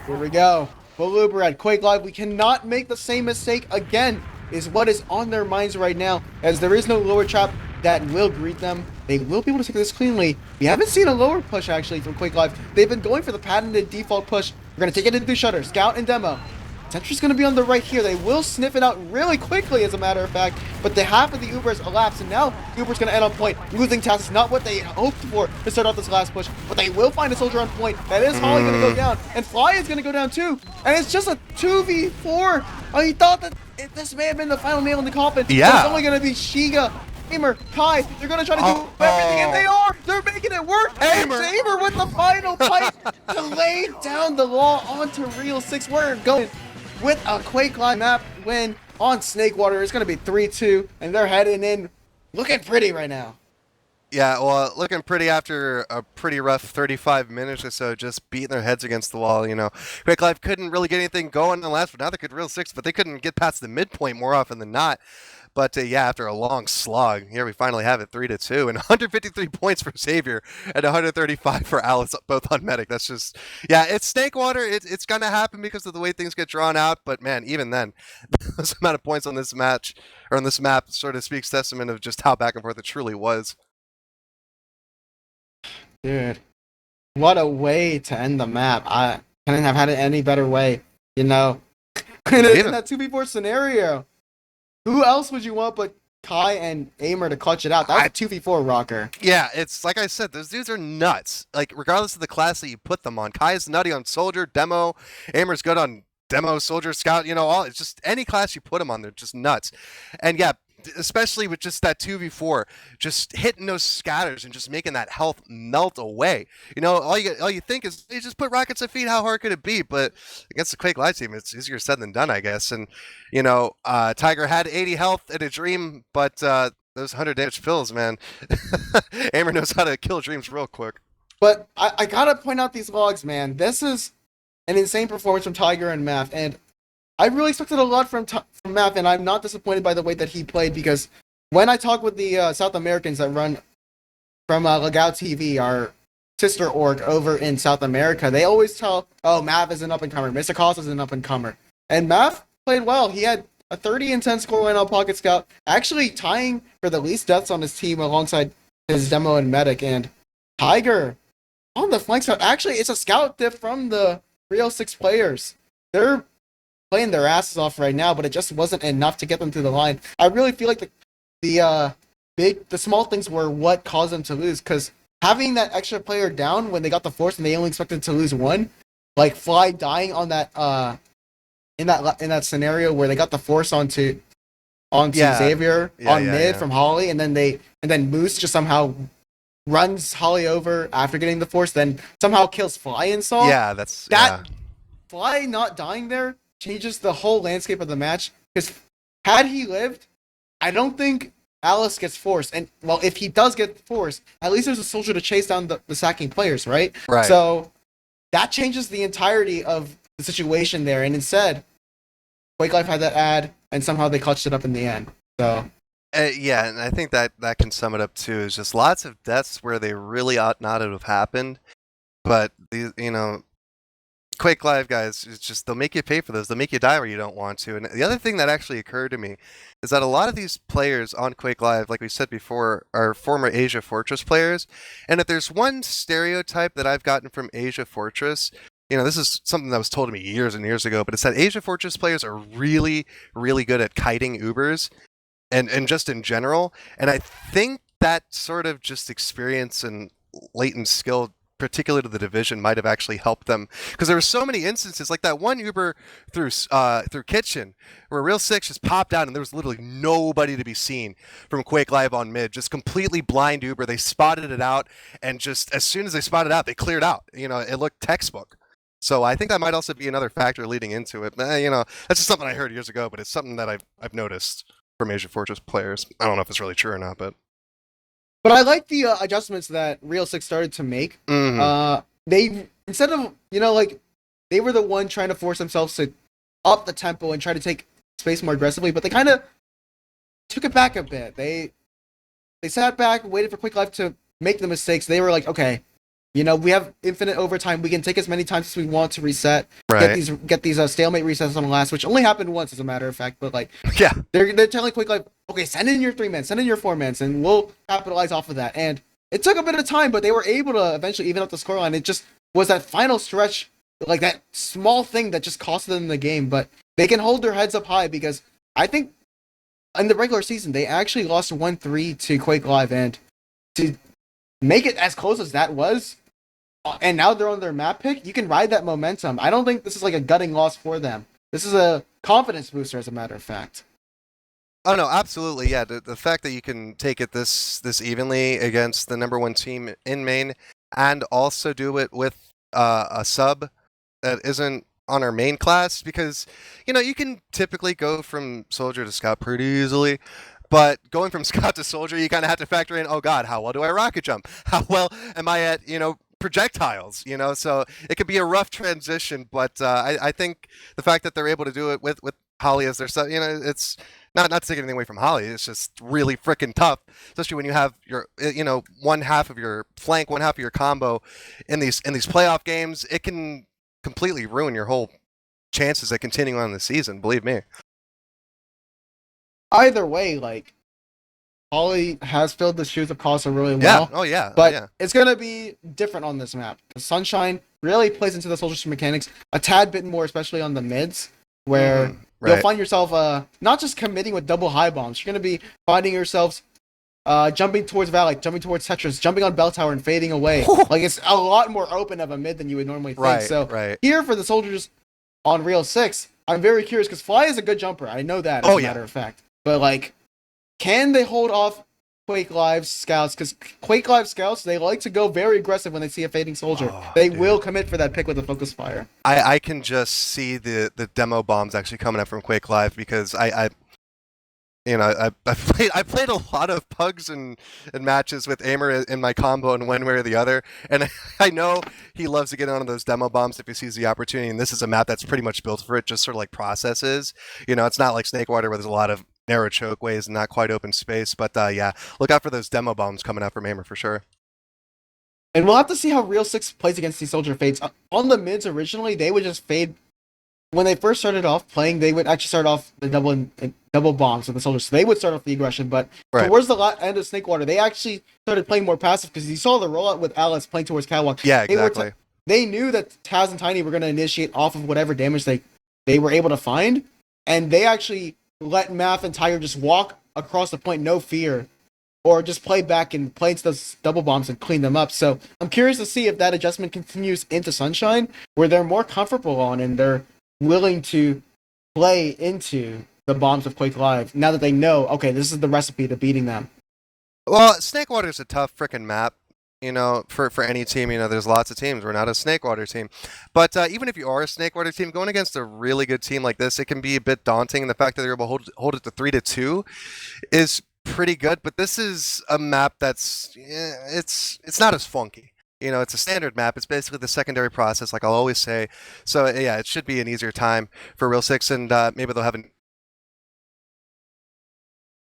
Here we go. Full Uber at Quake Live. We cannot make the same mistake again, is what is on their minds right now, as there is no lower trap that will greet them. They will be able to take this cleanly. We haven't seen a lower push actually from Quake Live. They've been going for the patented default push. We're going to take it into Shutter, Scout, and Demo. Sentry's going to be on the right here. They will sniff it out really quickly, as a matter of fact, but the half of the Uber has elapsed, and now Uber's going to end on point. Losing Taz is not what they hoped for to start off this last push, but they will find a soldier on point. That is Holly going to go down, and Fly is going to go down too, and it's just a 2v4. Oh, he thought that this may have been the final nail in the coffin. Yeah. But it's only going to be Shiga, Aimer, Kai. They're going to try to do everything, and they are. They're making it work. Aimer. Aimer with the final pipe to lay down the law onto Real 6. We're going with a Quake Live map win on Snakewater. It's going to be 3-2, and they're heading in looking pretty right now. Yeah, well, looking pretty after a pretty rough 35 minutes or so, just beating their heads against the wall, you know. Quake Life couldn't really get anything going in the last, but now they could Real 6, but they couldn't get past the midpoint more often than not. But yeah, after a long slog, here we finally have it 3-2, and 153 points for Xavier and 135 for Alice, both on Medic. That's just, yeah, it's Snakewater. It's gonna happen because of the way things get drawn out. But man, even then, this amount of points on this match or on this map sort of speaks testament of just how back and forth it truly was. Dude, what a way to end the map. I couldn't have had it any better way, you know. In that 2v4 scenario, who else would you want but Kai and Aimer to clutch it out? That was a 2v4 rocker. Yeah, it's like I said, those dudes are nuts. Like, regardless of the class that you put them on. Kai is nutty on Soldier, Demo. Aimer's good on Demo, Soldier, Scout, you know, all. It's just any class you put them on, they're just nuts. And yeah, especially with just that 2v4, just hitting those scatters and just making that health melt away. You know, all you think is, you just put rockets at feet, how hard could it be? But against the Quake Live team, it's easier said than done, I guess. And, you know, Tiger had 80 health in a dream, but those 100 damage pills, man. Aimer knows how to kill dreams real quick. But I gotta point out these logs, man. This is an insane performance from Tiger and Math, and I really expected a lot from Math, and I'm not disappointed by the way that he played, because when I talk with the South Americans that run from Legao TV, our sister org over in South America, they always tell, oh, Math is an up-and-comer, Mr. Cost is an up-and-comer. And Math played well. He had a 30-10 scoreline on Pocket Scout, actually tying for the least deaths on his team alongside his Demo and Medic. And Tiger on the flank scout, actually, it's a scout diff from the Real 6 players. They're playing their asses off right now, but it just wasn't enough to get them through the line. I really feel like the small things were what caused them to lose, because having that extra player down when they got the force and they only expected to lose one, like Fly dying on that in that scenario where they got the force onto Xavier on mid from Holly, and then Moose just somehow runs Holly over after getting the force, then somehow kills Fly and Saul. Yeah, Fly not dying there changes the whole landscape of the match, because had he lived, I don't think Alice gets forced. And, well, if he does get forced, at least there's a soldier to chase down the sacking players, right? Right. So that changes the entirety of the situation there. And instead, Quake Life had that ad, and somehow they clutched it up in the end. So yeah, and I think that can sum it up too. Is just lots of deaths where they really ought not to have happened, but these, you know, Quake Live guys, it's just, they'll make you pay for those. They'll make you die where you don't want to. And the other thing that actually occurred to me is that a lot of these players on Quake Live, like we said before, are former Asia Fortress players. And if there's one stereotype that I've gotten from Asia Fortress, you know, this is something that was told to me years and years ago, but it's that Asia Fortress players are really, really good at kiting Ubers and just in general. And I think that sort of just experience and latent skill particular to the division, might have actually helped them, because there were so many instances like that one Uber through Kitchen where Real Six just popped out and there was literally nobody to be seen from Quake Live on mid, just completely blind Uber. They spotted it out, and just as soon as they spotted it out, they cleared out. It looked textbook. So I think that might also be another factor leading into it. That's just something I heard years ago, but it's something that I've noticed from Asia Fortress players. I don't know if it's really true or not, but I like the adjustments that Real Six started to make. They, instead of, they were the one trying to force themselves to up the tempo and try to take space more aggressively, but they kind of took it back a bit. They sat back, waited for Quick Life to make the mistakes. They were like, okay, we have infinite overtime. We can take as many times as we want to reset. Right. Get these stalemate resets on the last, which only happened once, as a matter of fact. But yeah, they're telling Quick Life, okay, send in your 3-man, send in your 4-man, and we'll capitalize off of that. And it took a bit of time, but they were able to eventually even up the scoreline. It just was that final stretch, like that small thing that just cost them the game. But they can hold their heads up high, because I think in the regular season they actually lost 1-3 to Quake Live, and to make it as close as that was. And now they're on their map pick. You can ride that momentum. I don't think this is like a gutting loss for them. This is a confidence booster, as a matter of fact. Oh no, absolutely, yeah. The fact that you can take it this evenly against the number one team in main, and also do it with a sub that isn't on our main class, because you can typically go from soldier to scout pretty easily. But going from scout to soldier, you kind of have to factor in, oh god, how well do I rocket jump? How well am I at projectiles? So it could be a rough transition. But I think the fact that they're able to do it with Holly as their sub, it's not to take anything away from Holly. It's just really freaking tough, especially when you have your one half of your flank, one half of your combo in these playoff games. It can completely ruin your whole chances at continuing on the season. Believe me. Either way, Holly has filled the shoes of Casa really well. Yeah. Oh yeah. But it's gonna be different on this map. Sunshine really plays into the soldiers' mechanics a tad bit more, especially on the mids, where you'll find yourself not just committing with double high bombs. You're gonna be finding yourselves jumping towards Valley, jumping towards Tetris, jumping on Bell Tower and fading away. It's a lot more open of a mid than you would normally think. Here for the soldiers on Real 6, I'm very curious, because Fly is a good jumper. I know that, as a matter of fact. But can they hold off Quake Live scouts? Because Quake Live scouts, they like to go very aggressive when they see a fading soldier. They will commit for that pick with a focus fire. I can just see the demo bombs actually coming up from Quake Live, because I played a lot of pugs and matches with Aimer in my combo in one way or the other, and I know he loves to get on those demo bombs if he sees the opportunity. And this is a map that's pretty much built for it, just sort of like processes. It's not like Snakewater where there's a lot of narrow chokeways and not quite open space. But look out for those demo bombs coming out from Aimer for sure. And we'll have to see how Real 6 plays against these soldier fades. On the mids originally, they would just fade. When they first started off playing, they would actually start off the double bombs with the soldiers. So they would start off the aggression, but towards the end of Snakewater, they actually started playing more passive, because you saw the rollout with Alice playing towards Catwalk. Yeah, exactly. They knew that Taz and Tiny were going to initiate off of whatever damage they were able to find, and they actually let Math and Tiger just walk across the point, no fear, or just play back and play into those double bombs and clean them up. So I'm curious to see if that adjustment continues into Sunshine, where they're more comfortable on and they're willing to play into the bombs of Quake Live now that they know, okay, this is the recipe to beating them. Well, Snakewater is a tough freaking map, for any team. There's lots of teams. We're not a Snakewater team. But even if you are a Snakewater team, going against a really good team like this, it can be a bit daunting. And the fact that they're able to hold it to 3-2 is pretty good. But this is a map that's, it's not as funky. It's a standard map. It's basically the secondary process, like I'll always say. So, yeah, it should be an easier time for Real 6, and maybe they'll have an...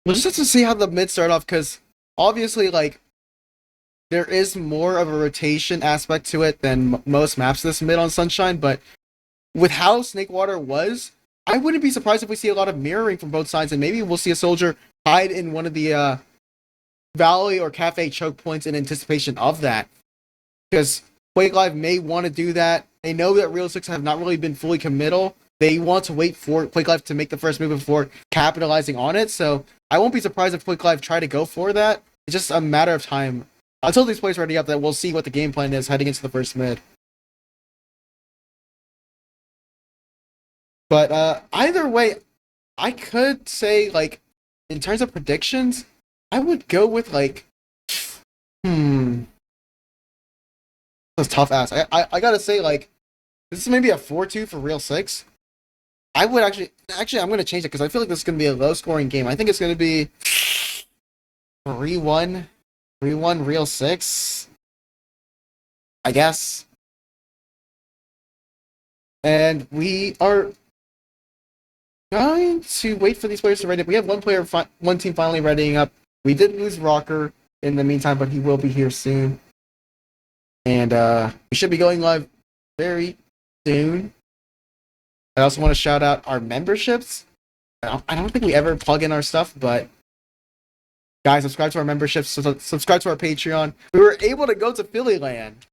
We'll just have to see how the mid start off, because obviously, there is more of a rotation aspect to it than most maps this mid on Sunshine, but with how Snakewater was, I wouldn't be surprised if we see a lot of mirroring from both sides, and maybe we'll see a soldier hide in one of the Valley or Cafe choke points in anticipation of that. Because Quake Live may want to do that. They know that Real 6 have not really been fully committal. They want to wait for Quake Live to make the first move before capitalizing on it. So I won't be surprised if Quake Live try to go for that. It's just a matter of time until these plays are ready up, that we'll see what the game plan is heading into the first mid. But either way, I could say, like, in terms of predictions, I would go with, like, that's tough ass. I gotta say, like, this is maybe a 4-2 for Real 6. I would actually, I'm gonna change it because I feel like this is gonna be a low scoring game. I think it's gonna be 3-1, Real 6, I guess. And we are going to wait for these players to ready up. We have one team finally readying up. We did lose Rocker in the meantime, but he will be here soon. And we should be going live very soon. I also want to shout out our memberships. I don't think we ever plug in our stuff, but guys, subscribe to our memberships. Subscribe to our Patreon. We were able to go to Philly Land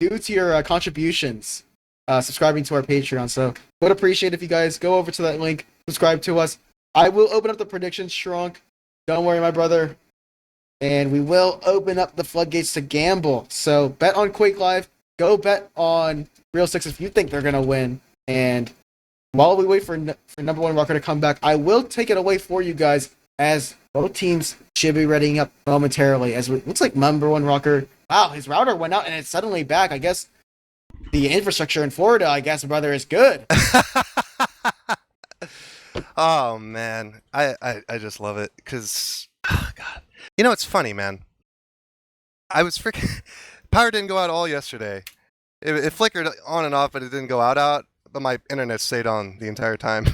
due to your contributions. Subscribing to our Patreon. So would appreciate if you guys go over to that link, subscribe to us. I will open up the predictions trunk. Don't worry, my brother. And we will open up the floodgates to gamble. So bet on Quake Live. Go bet on Real 6 if you think they're going to win. And while we wait for number one Rocker to come back, I will take it away for you guys as both teams should be readying up momentarily. As it looks like number one Rocker, wow, his router went out and it's suddenly back. I guess the infrastructure in Florida, I guess, brother, is good. Oh, man. I just love it because, oh, God. You know, it's funny, man. I was freaking... Power didn't go out all yesterday. It flickered on and off, but it didn't go out. But my internet stayed on the entire time.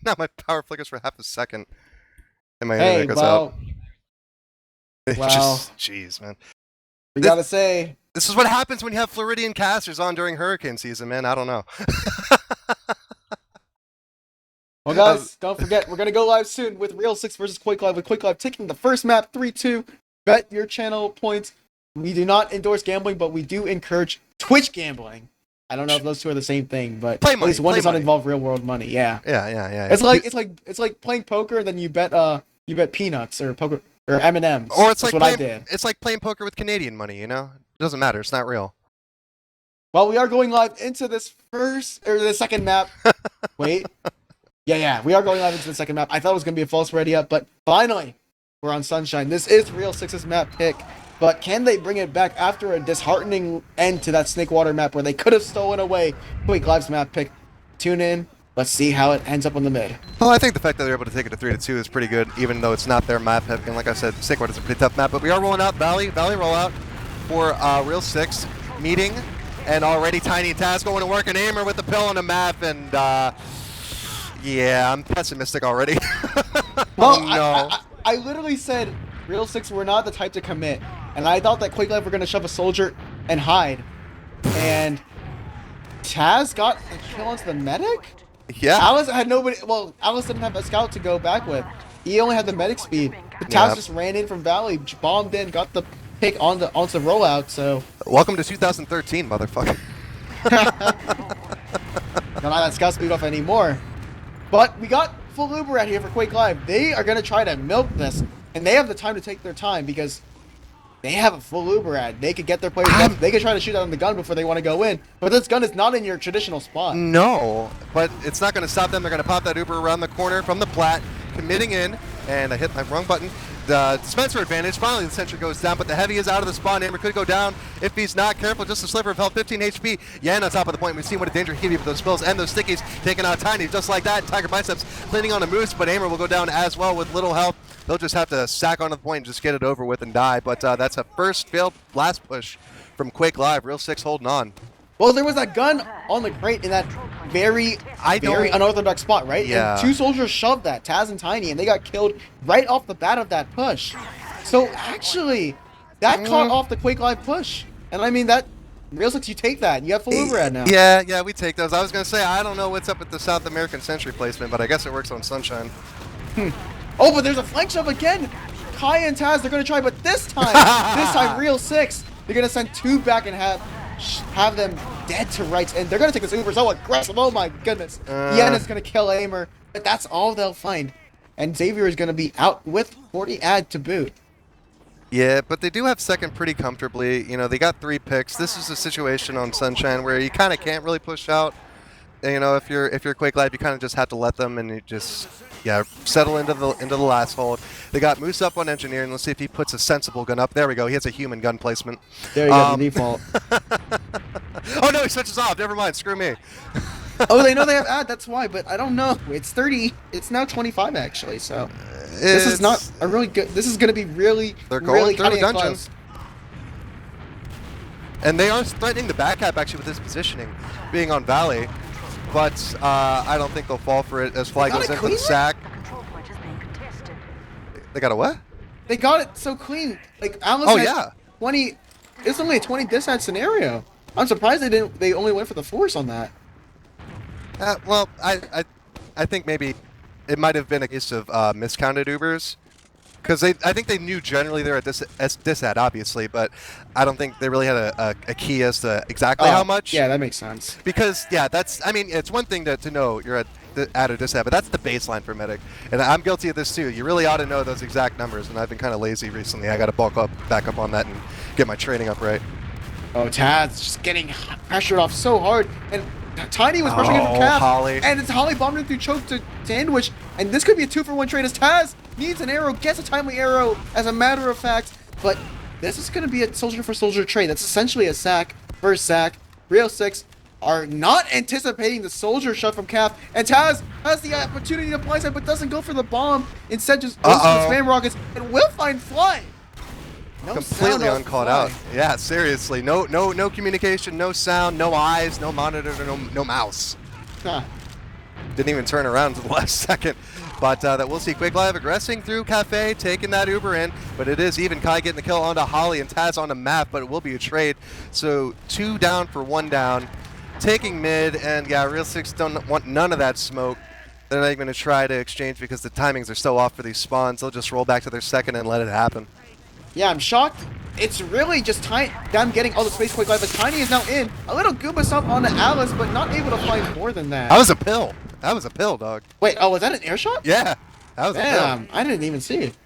Now my power flickers for half a second. And my internet goes out. Wow. Jeez, man. We gotta say... This is what happens when you have Floridian casters on during hurricane season, man. I don't know. Well, guys, don't forget, we're going to go live soon with Real 6 versus Quake Live, with Quake Live taking the first map, 3-2. Bet your channel points. We do not endorse gambling, but we do encourage Twitch gambling. I don't know if those two are the same thing, but play at money, least one does not money. involve real world money. Yeah. Yeah. It's like playing poker, and then you bet peanuts or poker or M&Ms. Or it's That's like what I did. It's like playing poker with Canadian money, you know? It doesn't matter. It's not real. Well, we are going live into this the second map. Wait. Yeah, we are going live into the second map. I thought it was going to be a false ready up, but finally, we're on Sunshine. This is Real 6's map pick, but can they bring it back after a disheartening end to that Snakewater map where they could have stolen away Quake Live's map pick? Tune in. Let's see how it ends up on the mid. Well, I think the fact that they're able to take it to 3-2 is pretty good, even though it's not their map. And like I said, Snakewater is a pretty tough map, but we are rolling out Valley rollout for Real 6 meeting, and already Tiny and Taz going to work an aimer with the pill on the map, and yeah, I'm pessimistic already. Well, oh, no. I literally said Real 6 were not the type to commit, and I thought that Quake Live were going to shove a soldier and hide, and Taz got a kill onto the medic? Yeah. Alice had nobody. Well, Alice didn't have a scout to go back with. He only had the medic speed. But Taz just ran in from Valley, bombed in, got the pick onto the rollout. So welcome to 2013, motherfucker. Don't have that scout speed off anymore. But we got full Uber out here for Quake Live. They are gonna try to milk this, and they have the time to take their time because they have a full Uber ad. They could get their players done. They could try to shoot out on the gun before they want to go in. But this gun is not in your traditional spot. No, but it's not going to stop them. They're going to pop that Uber around the corner from the plat, committing in, and I hit my wrong button. The dispenser advantage. Finally, the sentry goes down, but the heavy is out of the spawn. Aimer could go down if he's not careful. Just a sliver of health, 15 HP. Yan on top of the point. We've seen what a danger he can be with those spills and those stickies. Taking out Tiny just like that. Tiger Biceps cleaning on a moose, but Aimer will go down as well with little health. They'll just have to sack onto the point and just get it over with and die. But that's a first failed blast push from Quake Live. Real 6 holding on. Well, there was that gun on the crate in that very unorthodox spot, right? Yeah. And two soldiers shoved that, Taz and Tiny, and they got killed right off the bat of that push. So actually, that caught off the Quake Live push. And I mean, that Real 6, you take that. You have full overhead now. Yeah, we take those. I was going to say, I don't know what's up with the South American sentry placement, but I guess it works on Sunshine. Oh, but there's a flank shove again. Kai and Taz, they're going to try, but this time Real 6, they're going to send two back and have them dead to rights, and they're going to take this Uber so aggressive. Oh my goodness. Yen is going to kill Aimer, but that's all they'll find. And Xavier is going to be out with 40 ad to boot. Yeah, but they do have second pretty comfortably. You know, they got 3 picks. This is a situation on Sunshine where you kind of can't really push out. And, you know, if you're Quake Live, you kind of just have to let them and you just settle into the last hold. They got Moose up on Engineer, and let's see if he puts a sensible gun up. There we go. He has a human gun placement. There you go, the default. Oh no, he switches off. Never mind. Screw me. Oh, they know they have ad. That's why. But I don't know. It's 30. It's now 25 actually. So this is not a really good. This is going to be really. They're going really through the dungeon. close. And they are threatening the back cap actually with this positioning, being on Valley. But I don't think they'll fall for it as Fly goes in for the sack. They got a what? They got it so clean. Like Alice had 20. It's only a 20 disad scenario. I'm surprised they didn't. They only went for the force on that. Well, I think maybe it might have been a case of miscounted Ubers. Because I think they knew generally they're at disad, obviously, but I don't think they really had a key as to exactly how much. Yeah, that makes sense. Because, I mean, it's one thing to know you're at or disad, but that's the baseline for Medic. And I'm guilty of this too. You really ought to know those exact numbers, and I've been kind of lazy recently. I got to back up on that and get my training up right. Oh, Taz just getting pressured off so hard, and Tiny was pressuring him from Cap, Holly. And it's Holly bombed him through choke to sandwich, and this could be a 2-for-1 trade as Taz needs an arrow, gets a timely arrow as a matter of fact, but this is going to be a soldier for soldier trade. That's essentially a sack versus sack. Real 6 are not anticipating the soldier shot from Cap, and Taz has the opportunity to blindside but doesn't go for the bomb, instead just goes for the spam rockets, and will find Fly. No completely uncalled out. Yeah, seriously. No communication, no sound, no eyes, no monitor, no mouse. Huh. Didn't even turn around to the last second. But that we'll see Quake Live aggressing through Cafe, taking that Uber in. But it is even Kai getting the kill onto Holly and Taz on the map, but it will be a trade. So 2 down for 1 down. Taking mid, and yeah, Real 6 don't want none of that smoke. They're not even going to try to exchange because the timings are so off for these spawns. They'll just roll back to their second and let it happen. Yeah, I'm shocked. It's really just them getting all the space Quake Live, but Tiny is now in. A little Goomba stomp onto Alice, but not able to find more than that. That was a pill. That was a pill, dog. Wait, oh, was that an air shot? Yeah, that was a pill. Damn, I didn't even see it.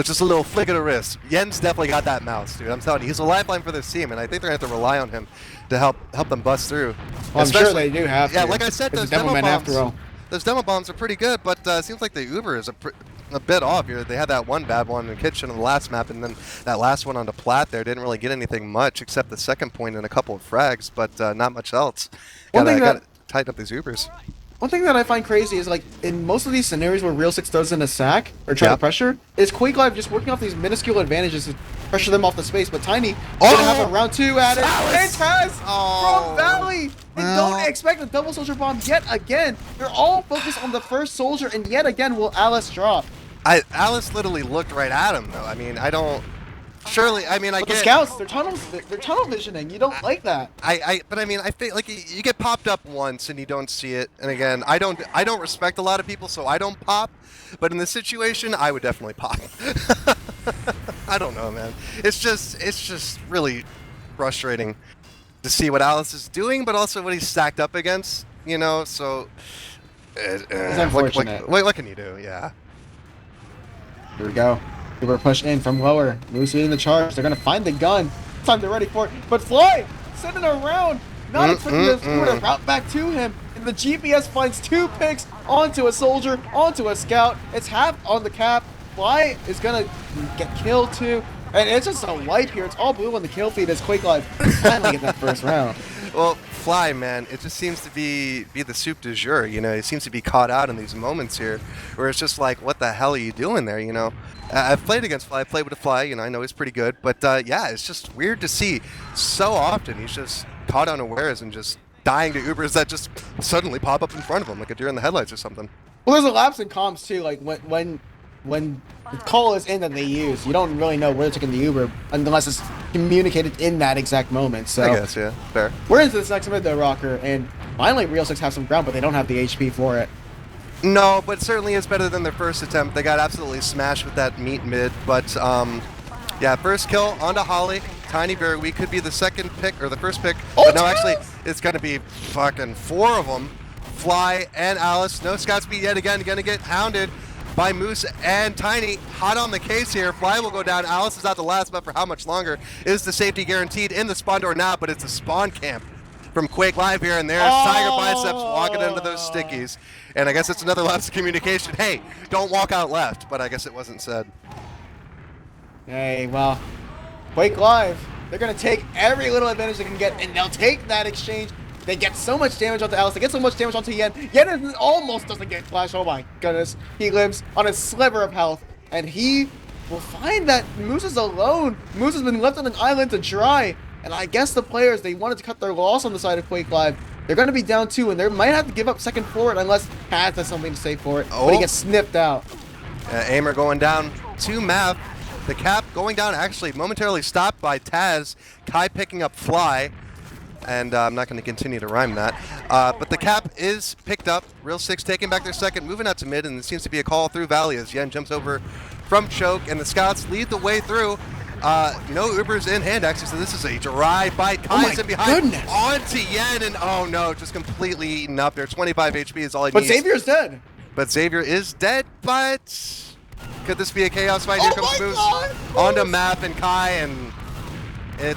Just a little flick of the wrist. Jens definitely got that mouse, dude. I'm telling you, he's a lifeline for this team, and I think they're going to have to rely on him to help them bust through. Well, I'm sure they do have to. Yeah, like I said, those demo bombs, after all. Those demo bombs are pretty good, but it seems like the Uber is a bit off here. They had that one bad one in the kitchen on the last map, and then that last one onto Plat there didn't really get anything much except the second point and a couple of frags, but not much else. Gotta tighten up these Ubers. One thing that I find crazy is, like, in most of these scenarios where Real 6 does in a sack, or try to pressure, is Quake Live just working off these minuscule advantages to pressure them off the space, but Tiny gonna have a round 2 at it, and Taz from Valley! They don't expect a double soldier bomb yet again. They're all focused on the first soldier, and yet again will Alice drop. Alice literally looked right at him, though. I mean, I don't... Surely, I mean, I get the scouts. They're tunnel visioning. You don't like that. But I mean, I think like you get popped up once and you don't see it. And again, I don't respect a lot of people, so I don't pop. But in this situation, I would definitely pop. I don't know, man. It's just really frustrating to see what Alice is doing, but also what he's stacked up against. You know, so it's unfortunate. What can you do? Yeah. Here we go. We're pushed in from lower. Moose leading the charge. They're going to find the gun. Time they're ready for it. But Fly sending around. Not expecting the score to route back to him. And the GPS finds 2 picks onto a soldier, onto a scout. It's half on the Cap. Fly is going to get killed too. And it's just a wipe here. It's all blue on the kill feed as Quake Live finally get that first round. Well, Fly, man, it just seems to be the soup du jour. You know, he seems to be caught out in these moments here where it's just like, what the hell are you doing there, you know? I've played against Fly, I've played with a Fly, you know, I know he's pretty good, but yeah, it's just weird to see so often he's just caught unawares and just dying to Ubers that just suddenly pop up in front of him like a deer in the headlights or something. Well, there's a lapse in comms too, like when the call is in that they use, you don't really know where they're taking the Uber unless it's communicated in that exact moment. So I guess, yeah, fair. We're into this next mid though, Rocker, and finally Real 6 have some ground, but they don't have the HP for it. No, but certainly is better than their first attempt. They got absolutely smashed with that meat mid, but yeah, first kill onto Holly. Tiny very weak, could be the second pick or the first pick, but no, actually it's gonna be fucking 4 of them. Fly and Alice, no scout speed yet again, gonna get hounded. by Moose and Tiny. Hot on the case here. Fly will go down. Alice is out the last, but for how much longer? Is the safety guaranteed in the spawn door now? But it's a spawn camp from Quake Live here, and there's Tiger Biceps walking into those stickies. And I guess it's another lapse of communication. Hey, don't walk out left, but I guess it wasn't said. Hey, well, Quake Live, they're going to take every little advantage they can get, and they'll take that exchange. They get so much damage onto Alice. They get so much damage onto Yen. Yen almost doesn't get flash. Oh my goodness. He lives on a sliver of health, and he will find that Moose is alone. Moose has been left on an island to dry, and I guess the players, they wanted to cut their loss on the side of Quake Live. They're going to be down 2, and they might have to give up second forward unless Taz has something to say for it. Oh. But he gets snipped out. Aimer going down to Map. The cap going down, actually momentarily stopped by Taz. Kai picking up Fly. And I'm not going to continue to rhyme that. But the cap is picked up. Real Six taking back their second, moving out to mid, and it seems to be a call through Valley as Yen jumps over from Choke, and the Scouts lead the way through. No Ubers in hand, actually, so this is a dry bite. Kai's in behind onto Yen, and oh no, just completely eaten up there. 25 HP is all he needs. But Xavier's dead. But Xavier is dead, but could this be a chaos fight? Here comes Moose onto Map and Kai, and it,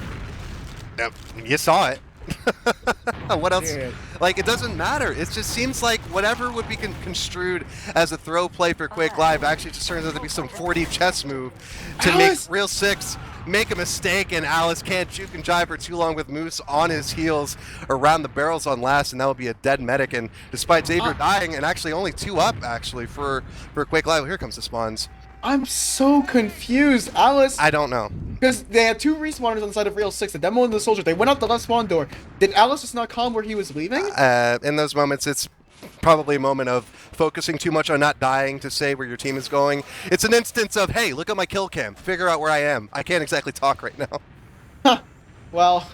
you saw it. What else? Dude. Like, it doesn't matter. It just seems like whatever would be construed as a throw play for Quake Live actually just turns out to be some 4D chess move to make Real Six make a mistake, and Alice can't juke and jive for too long with Moose on his heels around the barrels on last, and that will be a dead medic. And despite Xavier dying, and actually only 2 up actually for Quake Live, here comes the spawns. I'm so confused. Alice, I don't know. Because they had 2 respawners on the side of Real 6, the demo and the soldier. They went out the left spawn door. Did Alice just not calm where he was leaving? In those moments, it's probably a moment of focusing too much on not dying to say where your team is going. It's an instance of, hey, look at my kill cam. Figure out where I am. I can't exactly talk right now. Huh. Well,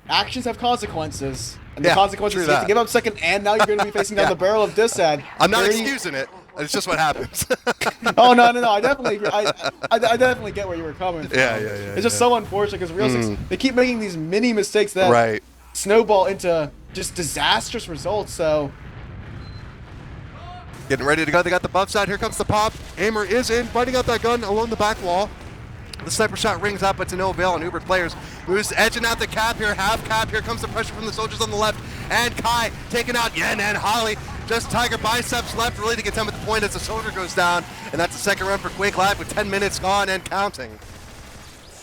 actions have consequences. And the consequences, you have to give up second, and now you're going to be facing down the barrel of Disad. I'm not excusing it. It's just what happens. Oh, no. I definitely I definitely get where you were coming from. Yeah. It's just so unfortunate because Real 6, they keep making these mini mistakes that snowball into just disastrous results, so... Getting ready to go. They got the buffs out. Here comes the pop. Aimer is in, biting out that gun along the back wall. The sniper shot rings out, but to no avail on Uber players. Moose edging out the cap here, half cap. Here comes the pressure from the soldiers on the left. And Kai taking out Yen and Holly. Just Tiger Biceps left really to get them at the point as the soldier goes down. And that's the second run for Quake Live with 10 minutes gone and counting.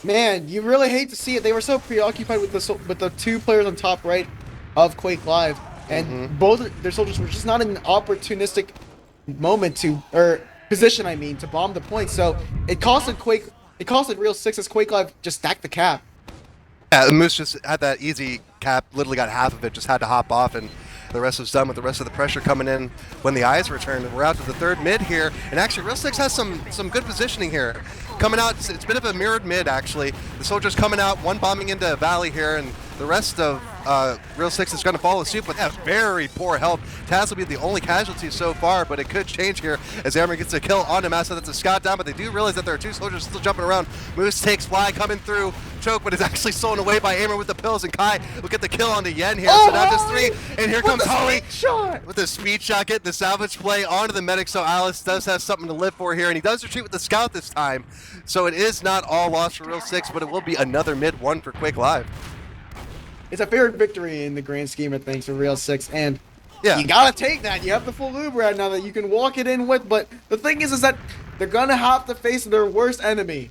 Man, you really hate to see it. They were so preoccupied with the 2 players on top right of Quake Live. And both their soldiers were just not in an opportunistic moment position, to bomb the point. So it costed Real 6 as Quake Live just stacked the cap. Yeah, the Moose just had that easy cap, literally got half of it, just had to hop off, and the rest was done with the rest of the pressure coming in when the eyes returned. And we're out to the 3rd mid here, and actually Real 6 has some good positioning here. Coming out, it's a bit of a mirrored mid actually. The soldiers coming out, one bombing into Valley here, and the rest of Real 6 is going to follow suit, but they have very poor health. Taz will be the only casualty so far, but it could change here as Aimer gets a kill onto Massa. That's a scout down, but they do realize that there are 2 soldiers still jumping around. Moose takes Fly coming through. Choke, but is actually stolen away by Aimer with the pills, and Kai will get the kill onto Yen here. So now just 3, and here comes Holly with the speed shot, getting the salvage play onto the medic, so Alice does have something to live for here, and he does retreat with the scout this time. So it is not all lost for Real 6, but it will be another mid 1 for Quake Live. It's a fair victory in the grand scheme of things for Real 6, and you gotta take that. You have the full Uber now that you can walk it in with, but the thing is that they're gonna have to face their worst enemy.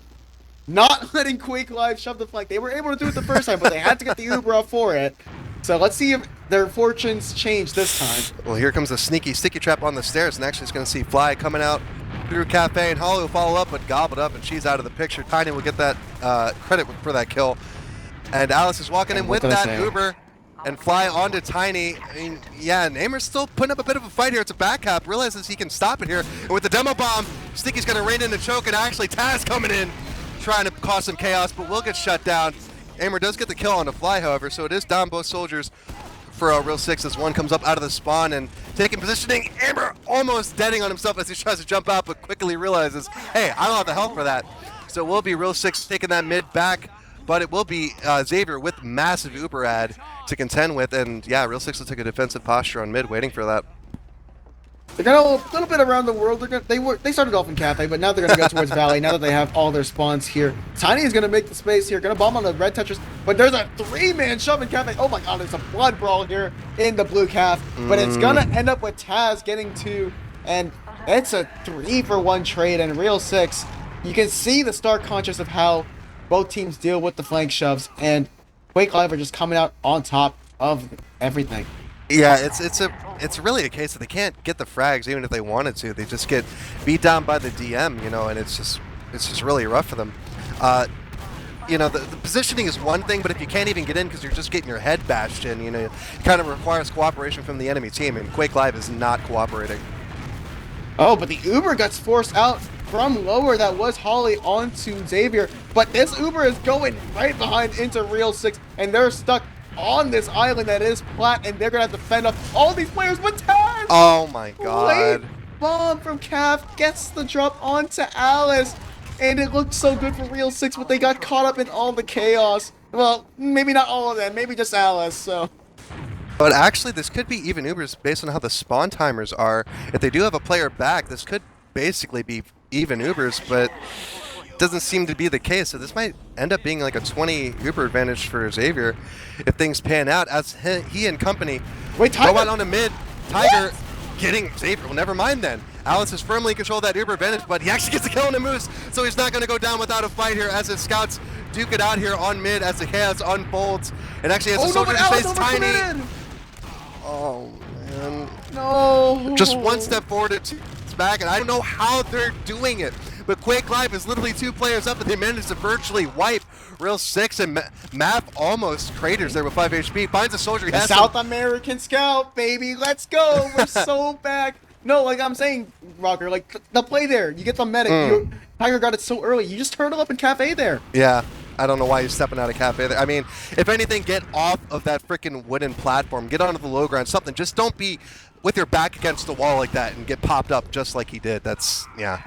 Not letting Quake Live shove the flag. They were able to do it the first time, but they had to get the Uber off for it. So let's see if their fortunes change this time. Well, here comes a sneaky sticky trap on the stairs, and actually it's going to see Fly coming out through Cafe, and Holly will follow up, but gobbled up, and she's out of the picture. Tiny will get that credit for that kill. And Alice is walking in with that Uber, and Fly onto Tiny. I mean, and Aimer's still putting up a bit of a fight here. It's a back cap, realizes he can stop it here. And with the demo bomb, Sticky's going to rain in the choke, and actually Taz coming in, trying to cause some chaos, but will get shut down. Aimer does get the kill on the Fly, however, so it is down both soldiers for Real 6 as one comes up out of the spawn and taking positioning. Aimer almost deading on himself as he tries to jump out, but quickly realizes, hey, I don't have the health for that. So it will be Real 6 taking that mid back, but it will be Xavier with massive Uber ad to contend with, and yeah, Real 6 will take a defensive posture on mid, waiting for that. They're gonna a little bit around the world. They started off in Cafe, but now they're gonna go towards Valley. Now that they have all their spawns here, Tiny is gonna make the space here. Gonna bomb on the red Tetris, but there's a 3-man shove in Cafe. Oh my God, there's a blood brawl here in the blue calf, but it's gonna end up with Taz getting 2, and it's a 3-for-1 trade. And Real 6, you can see the stark contrast of how both teams deal with the flank shoves, and Quake Live are just coming out on top of everything. Yeah, it's really a case that they can't get the frags even if they wanted to. They just get beat down by the DM, you know, and it's just really rough for them. You know, the positioning is one thing, but if you can't even get in because you're just getting your head bashed in, you know, it kind of requires cooperation from the enemy team, and Quake Live is not cooperating. Oh, but the Uber gets forced out from lower. That was Holly onto Xavier, but this Uber is going right behind into Real 6, and they're stuck on this island that is flat, and they're gonna have to fend off all these players with Taz. Oh my God! Late bomb from Cav gets the drop onto Alice, and it looked so good for Real 6, but they got caught up in all the chaos. Well, maybe not all of them, maybe just Alice. So. But actually, this could be even Ubers based on how the spawn timers are. If they do have a player back, this could basically be even Ubers, but doesn't seem to be the case, so this might end up being like a 20 Uber advantage for Xavier if things pan out, as he and company Wait, Tiger? go out on a mid. Tiger getting Xavier. Well, never mind then. Alice is firmly in control of that Uber advantage, but he actually gets a kill on a Moose, so he's not going to go down without a fight here as his scouts duke it out here on mid as the chaos unfolds, and actually has a soldier to face Tiny. Oh man. No. Just one step forward, it's back, and I don't know how they're doing it. But Quake Live is literally 2 players up, and they managed to virtually wipe Real 6, and Map almost craters there with 5 HP. Finds a soldier. He has South American Scout, baby. Let's go. We're so back. No, like I'm saying, Rocker, like the play there. You get the medic. Tiger got it so early. You just turtle up in Cafe there. Yeah. I don't know why you're stepping out of Cafe there. I mean, if anything, get off of that freaking wooden platform. Get onto the low ground, something. Just don't be with your back against the wall like that and get popped up just like he did. That's, yeah.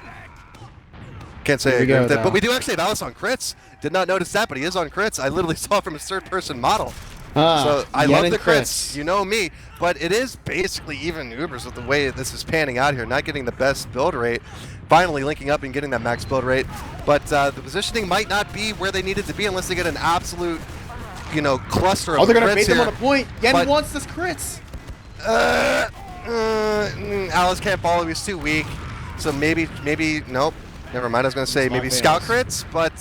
Can't say I agree with that. But we do actually have Alice on crits. Did not notice that, but he is on crits. I literally saw it from his third-person model. So I love the crits. You know me. But it is basically even Ubers with the way this is panning out here. Not getting the best build rate. Finally linking up and getting that max build rate. But the positioning might not be where they needed to be unless they get an absolute, you know, cluster of crits. Oh, they're going to bait here. them on a point. Yen wants this crits. Alice can't follow. He's too weak. So maybe, nope. Never mind, I was going to say maybe scout crits, but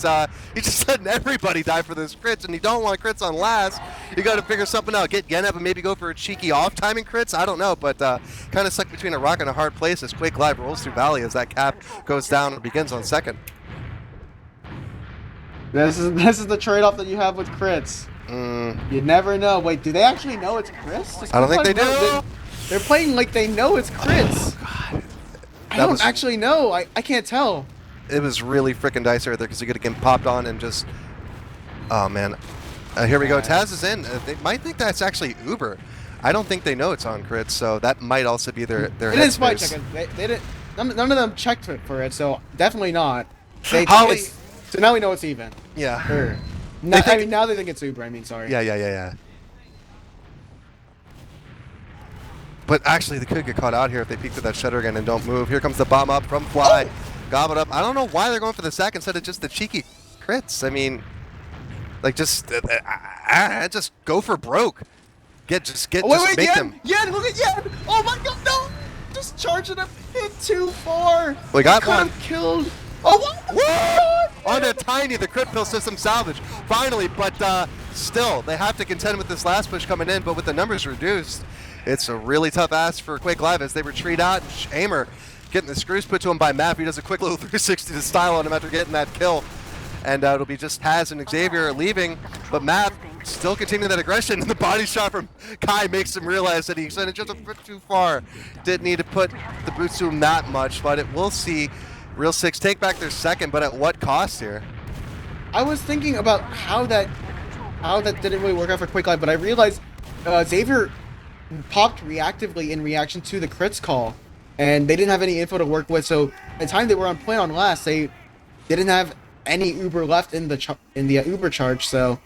he's just letting everybody die for those crits, and you don't want crits on last. You got to figure something out. Get Yen up and maybe go for a cheeky off-timing crits. I don't know, but kind of stuck between a rock and a hard place as Quake Live rolls through Valley as that cap goes down and begins on second. This is the trade-off that you have with crits. You never know. Wait, do they actually know it's crits? I don't think they do. They're playing like they know it's crits. Oh, God. I don't actually know. I can't tell. It was really freaking dicey right there because you could get popped on and just... Oh, man. Here we go. Taz is in. They might think that's actually Uber. I don't think they know it's on crits, so that might also be their It is spy checking. They didn't... None of them checked for it, so definitely not. So now we know it's even. Yeah. Now they think it's Uber. I mean, sorry. Yeah. But actually, they could get caught out here if they peek through that shutter again and don't move. Here comes the bomb up from Fly. Gobbled up. I don't know why they're going for the sack instead of just the cheeky crits. I mean, like, just go for broke. Make them. Yen, look at Yen. Oh my God, no! Just charging him. Hit too far. We got one. Killed. Oh, what? On a Tiny, the crit pill system salvage. Finally, but still, they have to contend with this last push coming in, but with the numbers reduced, it's a really tough ask for Quake Live as they retreat out. Aimer getting the screws put to him by Map. He does a quick little 360 to style on him after getting that kill. And it'll be just Taz and Xavier leaving, but Map still continuing that aggression. And the body shot from Kai makes him realize that he sent it just a bit too far. Didn't need to put the boots to him that much, but we'll see Real 6 take back their second, but at what cost here? I was thinking about how that didn't really work out for Quake Live, but I realized Xavier popped reactively in reaction to the crits call, and they didn't have any info to work with. So at the time they were on point on last, they didn't have any Uber left in the Uber charge. So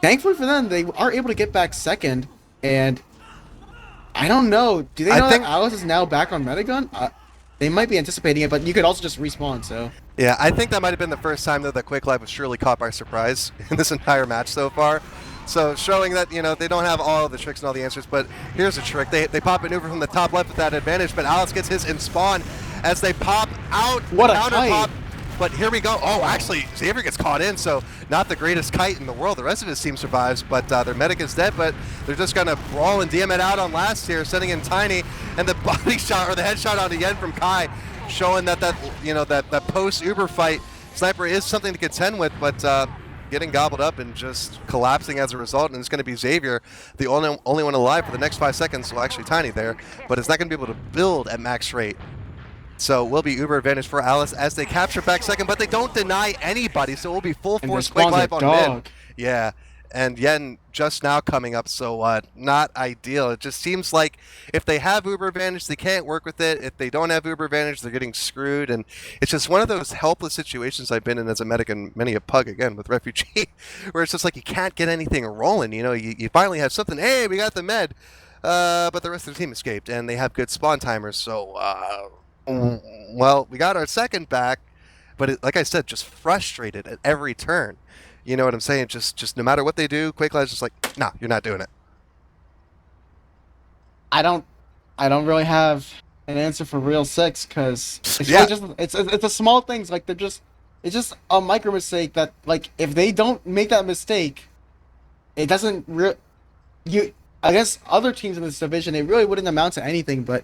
thankfully for them, they are able to get back second, and I don't know. Do they I know think- that Alice is now back on Metagun? They might be anticipating it, but you could also just respawn, so. Yeah, I think that might have been the first time, though, that Quake Live was surely caught by surprise in this entire match so far. So showing that, you know, they don't have all of the tricks and all the answers, but here's a trick. They pop maneuver from the top left with that advantage, but Alice gets his in spawn as they pop out. What a counter kite. pop. But here we go. Oh, actually, Xavier gets caught in, so not the greatest kite in the world. The rest of his team survives, but their medic is dead, but they're just going to brawl and DM it out on last here, sending in Tiny, and the body shot, or the headshot on the end from Kai, showing that post-Uber fight, Sniper is something to contend with, but getting gobbled up and just collapsing as a result, and it's going to be Xavier, the only one alive for the next 5 seconds. Well, actually Tiny there, but it's not going to be able to build at max rate. So will be Uber advantage for Alice as they capture back second, but they don't deny anybody, so it will be full force Quake Live on mid. Yeah, and Yen just now coming up, so not ideal. It just seems like if they have Uber advantage, they can't work with it. If they don't have Uber advantage, they're getting screwed, and it's just one of those helpless situations I've been in as a medic and many a pug, again, with Refugee, where it's just like you can't get anything rolling. You know, you finally have something, hey, we got the med, but the rest of the team escaped, and they have good spawn timers, so... well, we got our second back, but like I said, just frustrated at every turn. You know what I'm saying? Just no matter what they do, Quake Live's just like, nah, you're not doing it. I don't really have an answer for Real 6 because it's Yeah. really just it's the small things, like it's just a micro mistake that, like, if they don't make that mistake, it doesn't I guess other teams in this division, it really wouldn't amount to anything, but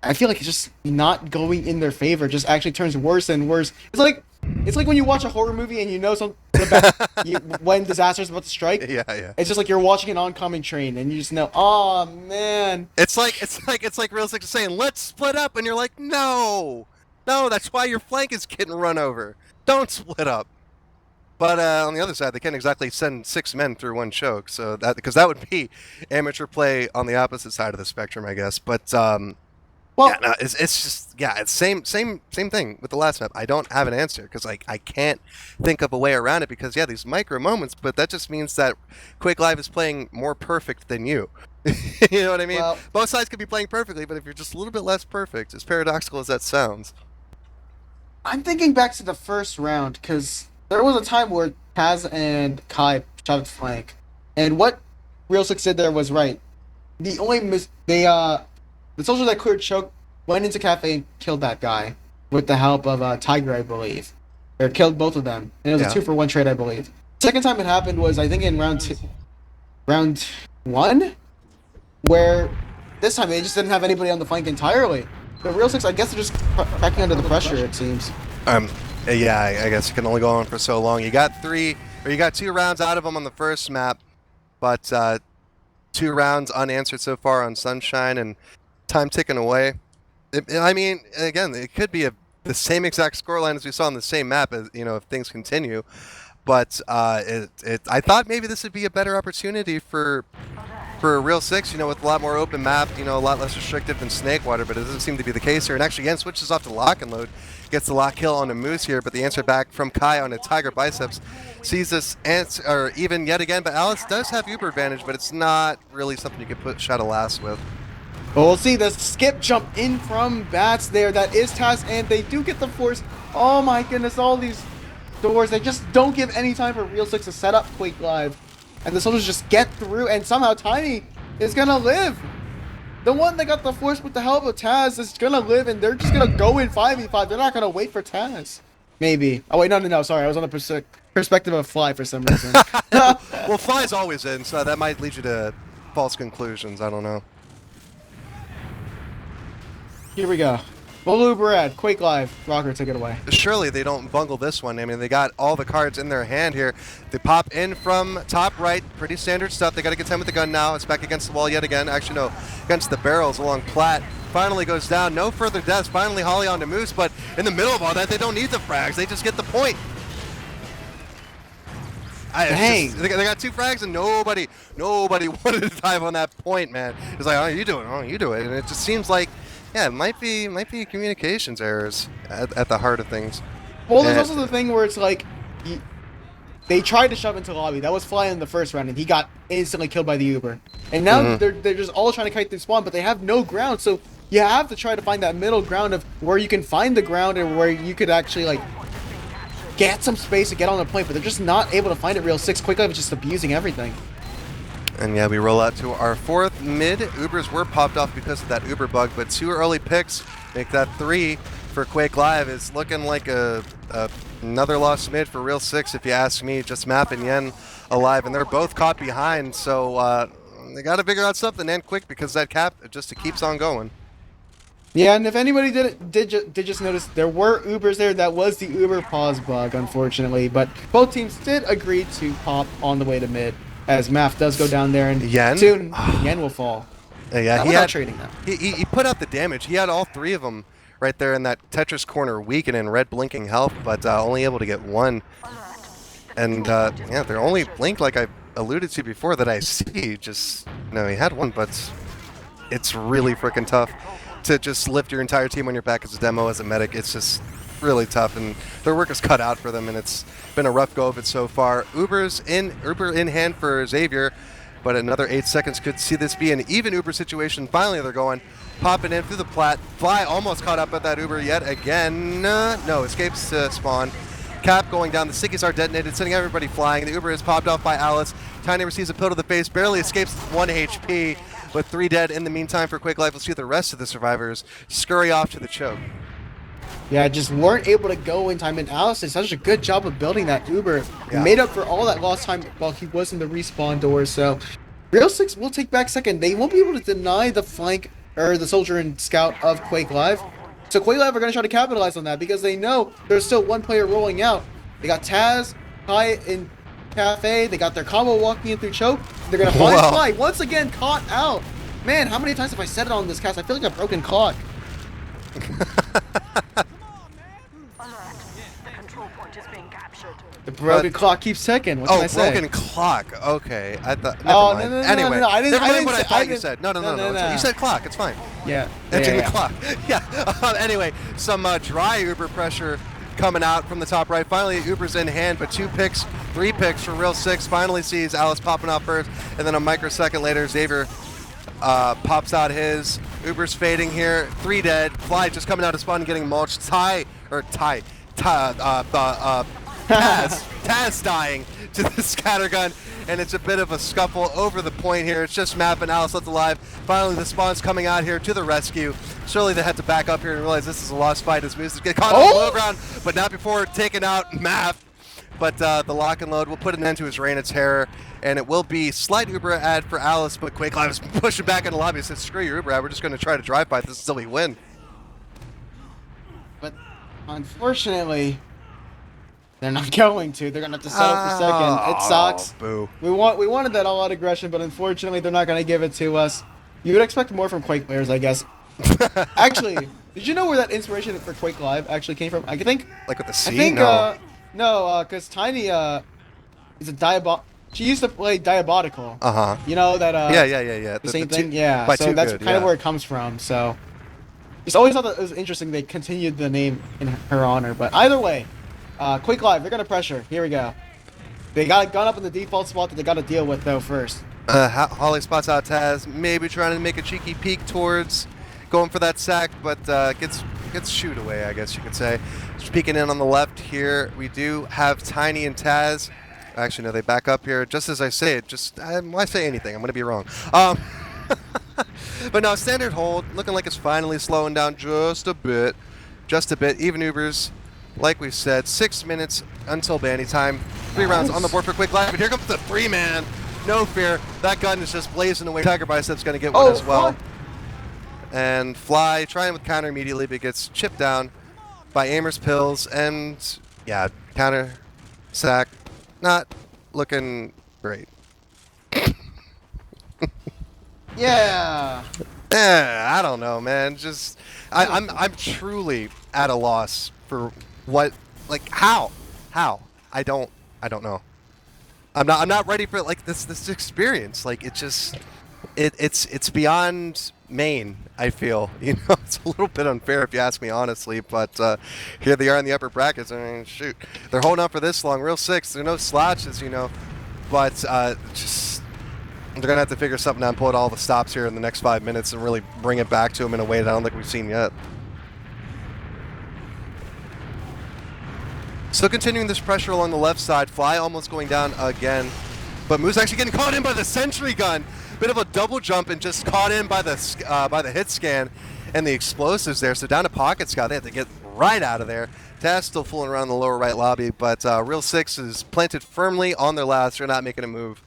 I feel like it's just not going in their favor. It just actually turns worse and worse. It's like when you watch a horror movie and you know when disaster's about to strike. Yeah. It's just like you're watching an oncoming train and you just know, oh man. It's like Real 6 is saying, let's split up, and you're like, no, that's why your flank is getting run over. Don't split up. But on the other side, they can't exactly send 6 men through one choke, so because that would be amateur play on the opposite side of the spectrum, I guess. But well, yeah, no, it's just, yeah, it's same thing with the last map. I don't have an answer because I can't think of a way around it because, yeah, these micro moments, but that just means that Quake Live is playing more perfect than you. You know what I mean? Well, both sides could be playing perfectly, but if you're just a little bit less perfect, as paradoxical as that sounds. I'm thinking back to the first round because there was a time where Taz and Kai shoved flank, and what Real 6 did there was right. The only the soldier that cleared choke went into cafe and killed that guy with the help of Tiger, I believe. Or killed both of them. And it was a 2-for-1 trade, I believe. Second time it happened was, I think, in round 1, where this time they just didn't have anybody on the flank entirely. But Real 6, I guess they're just cracking under the pressure, it seems. Yeah, I guess it can only go on for so long. You got 2 rounds out of them on the first map, but 2 rounds unanswered so far on Sunshine, and time ticking away. I mean, again, it could be the same exact scoreline as we saw on the same map, as you know, if things continue. But I thought maybe this would be a better opportunity for Real 6, you know, with a lot more open map, you know, a lot less restrictive than Snakewater, but it doesn't seem to be the case here. And actually, again, switches off to lock and load, gets the lock kill on a Moose here, but the answer back from Kai on a Tiger Biceps sees this answer, or even yet again, but Alice does have Uber advantage, but it's not really something you can put Shadow Last with. Well, we'll see the skip jump in from Bats there. That is Taz, and they do get the force. Oh my goodness, all these doors. They just don't give any time for Real 6 to set up Quake Live. And the soldiers just get through, and somehow Tiny is going to live. The one that got the force with the help of Taz is going to live, and they're just going to go in 5v5. They're not going to wait for Taz. Maybe. Oh, wait, no, sorry. I was on the perspective of Fly for some reason. Well, Fly's always in, so that might lead you to false conclusions. I don't know. Here we go. Blue Brad, Quake Live. Rocker, take it away. Surely they don't bungle this one. I mean, they got all the cards in their hand here. They pop in from top right. Pretty standard stuff. They got to get 10 with the gun now. It's back against the wall yet again. Actually, no. Against the barrels along Platt. Finally goes down. No further deaths. Finally Holly on to Moose. But in the middle of all that, they don't need the frags. They just get the point. Dang. They got 2 frags and nobody wanted to dive on that point, man. It's like, oh, you do it. Oh, you do it. And it just seems like, yeah, it might be communications errors at the heart of things. Well, there's also the thing where it's like, they tried to shove into lobby. That was Fly in the first round, and he got instantly killed by the Uber. And now they're just all trying to kite through spawn, but they have no ground. So you have to try to find that middle ground of where you can find the ground and where you could actually like get some space to get on the point. But they're just not able to find it. Real 6 Quick Life is just abusing everything. And yeah, we roll out to our 4th mid. Ubers were popped off because of that Uber bug, but 2 early picks make that 3 for Quake Live. Is looking like another lost mid for Real 6, if you ask me. Just Map and Yen alive, and they're both caught behind, so they got to figure out something and quick because that cap just keeps on going. Yeah, and if anybody did just notice, there were Ubers there. That was the Uber pause bug, unfortunately. But both teams did agree to pop on the way to mid, as Maf does go down there, and Yen? soon Yen will fall. Yeah, he had trading them. He put out the damage. He had all 3 of them right there in that Tetris corner, weakening red blinking health, but only able to get 1. And yeah, they're only blinked like I alluded to before that I see. Just no, he had 1, but it's really freaking tough to just lift your entire team on your back as a demo, as a medic. It's just really tough, and their work is cut out for them, and it's been a rough go of it so far. Uber in hand for Xavier, but another 8 seconds could see this be an even Uber situation. Finally, they're going, popping in through the plat. Fly almost caught up with that Uber yet again. No, escapes to spawn. Cap going down, the Sickies are detonated, sending everybody flying. The Uber is popped off by Alice. Tiny receives a pill to the face, barely escapes 1 HP, with 3 dead in the meantime for Quake Life. We'll see the rest of the survivors scurry off to the choke. Yeah, just weren't able to go in time, and Alice did such a good job of building that Uber. Yeah. Made up for all that lost time while he was in the respawn door, so Real 6 will take back second. They won't be able to deny the flank, or the soldier and scout of Quake Live. So Quake Live are going to try to capitalize on that because they know there's still 1 player rolling out. They got Taz, Kai in Cafe, they got their combo walking in through choke. They're going to find Fly, once again caught out. Man, how many times have I said it on this cast? I feel like a broken clock. The broken clock keeps ticking. What can I say? Broken clock. Okay, I thought. Oh, never mind. no, Anyway, I didn't. never I mind didn't what I say- thought you said. No. You said clock. It's fine. Yeah. Edging yeah. the clock. Yeah. Anyway, some dry Uber pressure coming out from the top right. Finally, Uber's in hand, but 2 picks, 3 picks for Real 6. Finally sees Alice popping out first, and then a microsecond later, Xavier pops out his. Uber's fading here. 3 dead. Fly just coming out of spawn and getting mulched. Taz dying to the scattergun, and it's a bit of a scuffle over the point here. It's just Map and Alice left alive. Finally, the spawn's coming out here to the rescue. Surely they had to back up here and realize this is a lost fight as Moose get caught on the low ground, but not before taking out Map. But the lock and load will put an end to his reign of terror, and it will be slight Uber ad for Alice, but Quake Live is pushing back in the lobby and says, screw your Uber ad, we're just going to try to drive by this until we win. But unfortunately, they're not going to. They're going to have to settle for second. It sucks. Boo. We wanted that all-out aggression, but unfortunately, they're not going to give it to us. You would expect more from Quake players, I guess. Actually, did you know where that inspiration for Quake Live actually came from? I think. Like with the C? I think. No. Because Tiny is a She used to play Diabolical. Uh-huh. You know that. Yeah. The same thing. Yeah. By So Too that's Good, kind of yeah. where it comes from. So. Just always thought that it was interesting they continued the name in her honor, but either way. Quake Live, they're gonna pressure. Here we go. They got a gun up in the default spot that they got to deal with though first. Holly spots out Taz, maybe trying to make a cheeky peek towards going for that sack, but gets shooed away, I guess you could say. Just peeking in on the left here, we do have Tiny and Taz. Actually, no, they back up here. Just as I say it, why say anything? I'm gonna be wrong. But no, standard hold, looking like it's finally slowing down just a bit. Even Ubers. Like we said, 6 minutes until banning time. 3 rounds on the board for Quake Live, but here comes the 3-man. No fear. That gun is just blazing away. Tiger Bicep's going to get one as well. What? And Fly, trying with counter immediately, but gets chipped down by Amer's pills. And, yeah, counter, sack, not looking great. Yeah. I don't know, man. Just, I'm truly at a loss for what, like, how? I don't know. I'm not ready for like this experience. Like, it just, it's beyond Maine. I feel it's a little bit unfair if you ask me honestly, but here they are in the upper brackets. I mean, shoot, they're holding on for this long. Real six. There are no slouches, but just they're gonna have to figure something out and pull out all the stops here in the next 5 minutes and really bring it back to them in a way that I don't think we've seen yet. Still continuing this pressure along the left side. Fly almost going down again, but Moose actually getting caught in by the sentry gun. Bit of a double jump and just caught in by the hit scan and the explosives there. So down to Pocket Scout, they have to get right out of there. Taz still fooling around the lower right lobby, but Real Six is planted firmly on their last. They're not making a move.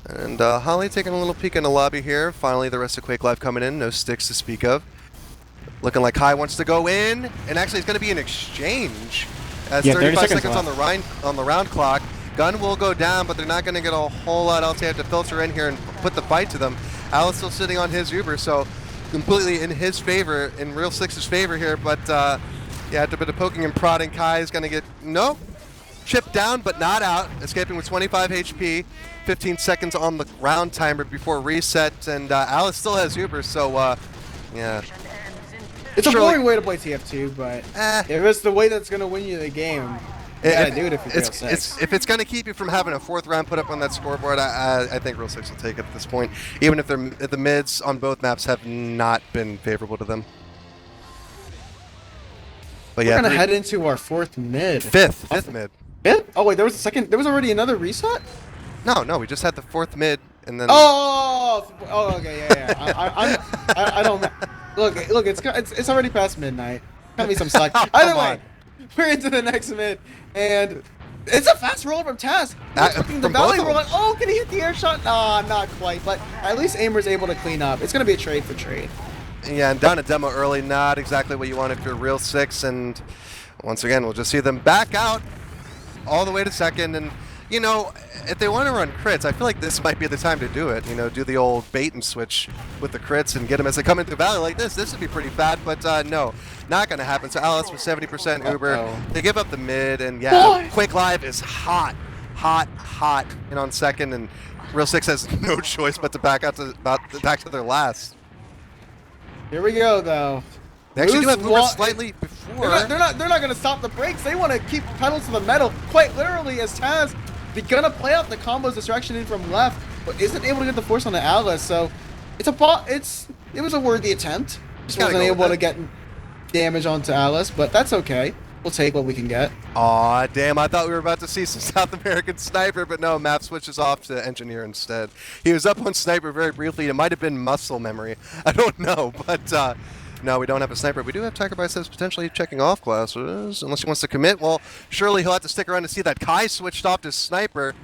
And Holly taking a little peek in the lobby here. Finally, the rest of Quake Live coming in. No sticks to speak of. Looking like Kai wants to go in, and actually it's going to be an exchange. As 35 seconds on the round clock. Gun will go down, but they're not going to get a whole lot else. They have to filter in here and put the fight to them. Alice still sitting on his Uber, so completely in his favor, in Real Six's favor here. But yeah, after a bit of poking and prodding, Kai is going to get chipped down, but not out. Escaping with 25 HP, 15 seconds on the round timer before reset, and Alice still has Uber, so yeah. It's a boring way to play TF2, but if it's the way that's going to win you the game, you gotta do it if you're Real Six. If it's going to keep you from having a fourth round put up on that scoreboard, I think Real Six will take it at this point, even if the mids on both maps have not been favorable to them. But yeah, we're going to head into our fourth mid. Fifth mid. Fifth? Oh wait, there was a second. There was already another reset? No, we just had the fourth mid, and then. Oh, okay, yeah. I don't. Look, it's already past midnight. Cut me some slack. Either way, we're into the next mid, and it's a fast roll from Taz. The valley roll. Oh, can he hit the air shot? Nah, not quite. But at least Aimer's able to clean up. It's gonna be a trade for trade. Yeah, and down a demo early, not exactly what you want if you're Real Six, and once again, we'll just see them back out all the way to second, and if they want to run crits, I feel like this might be the time to do it. Do the old bait and switch with the crits and get them as they come into the valley like this. This would be pretty fat, but no, not going to happen. So Alice with 70% Uber. They give up the mid, and yeah, Quake Live is hot, and on second, and Real Six has no choice but to back out back to their last. Here we go, though. They actually do have Uber slightly before. They're not going to stop the brakes. They want to keep pedal to the metal, quite literally, as Taz. They're gonna play out the combos distraction in from left, but isn't able to get the force on the Alice. So it was a worthy attempt. Just wasn't able to get damage onto Alice, but that's okay. We'll take what we can get. Aw, damn! I thought we were about to see some South American sniper, but no. Map switches off to engineer instead. He was up on sniper very briefly. It might have been muscle memory. I don't know, but. No, we don't have a sniper. We do have Tiger Biceps potentially checking off classes, unless he wants to commit. Well, surely he'll have to stick around to see that Kai switched off to sniper.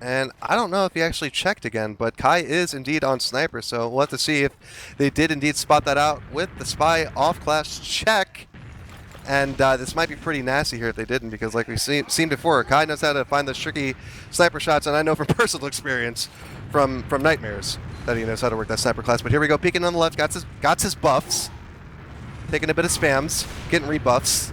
And I don't know if he actually checked again, but Kai is indeed on sniper, so we'll have to see if they did indeed spot that out with the spy off class check. And this might be pretty nasty here if they didn't, because like we've seen before, Kai knows how to find those tricky sniper shots, and I know from personal experience from Nightmares that he knows how to work that sniper class. But here we go, peeking on the left, got his buffs, taking a bit of spams, getting rebuffs.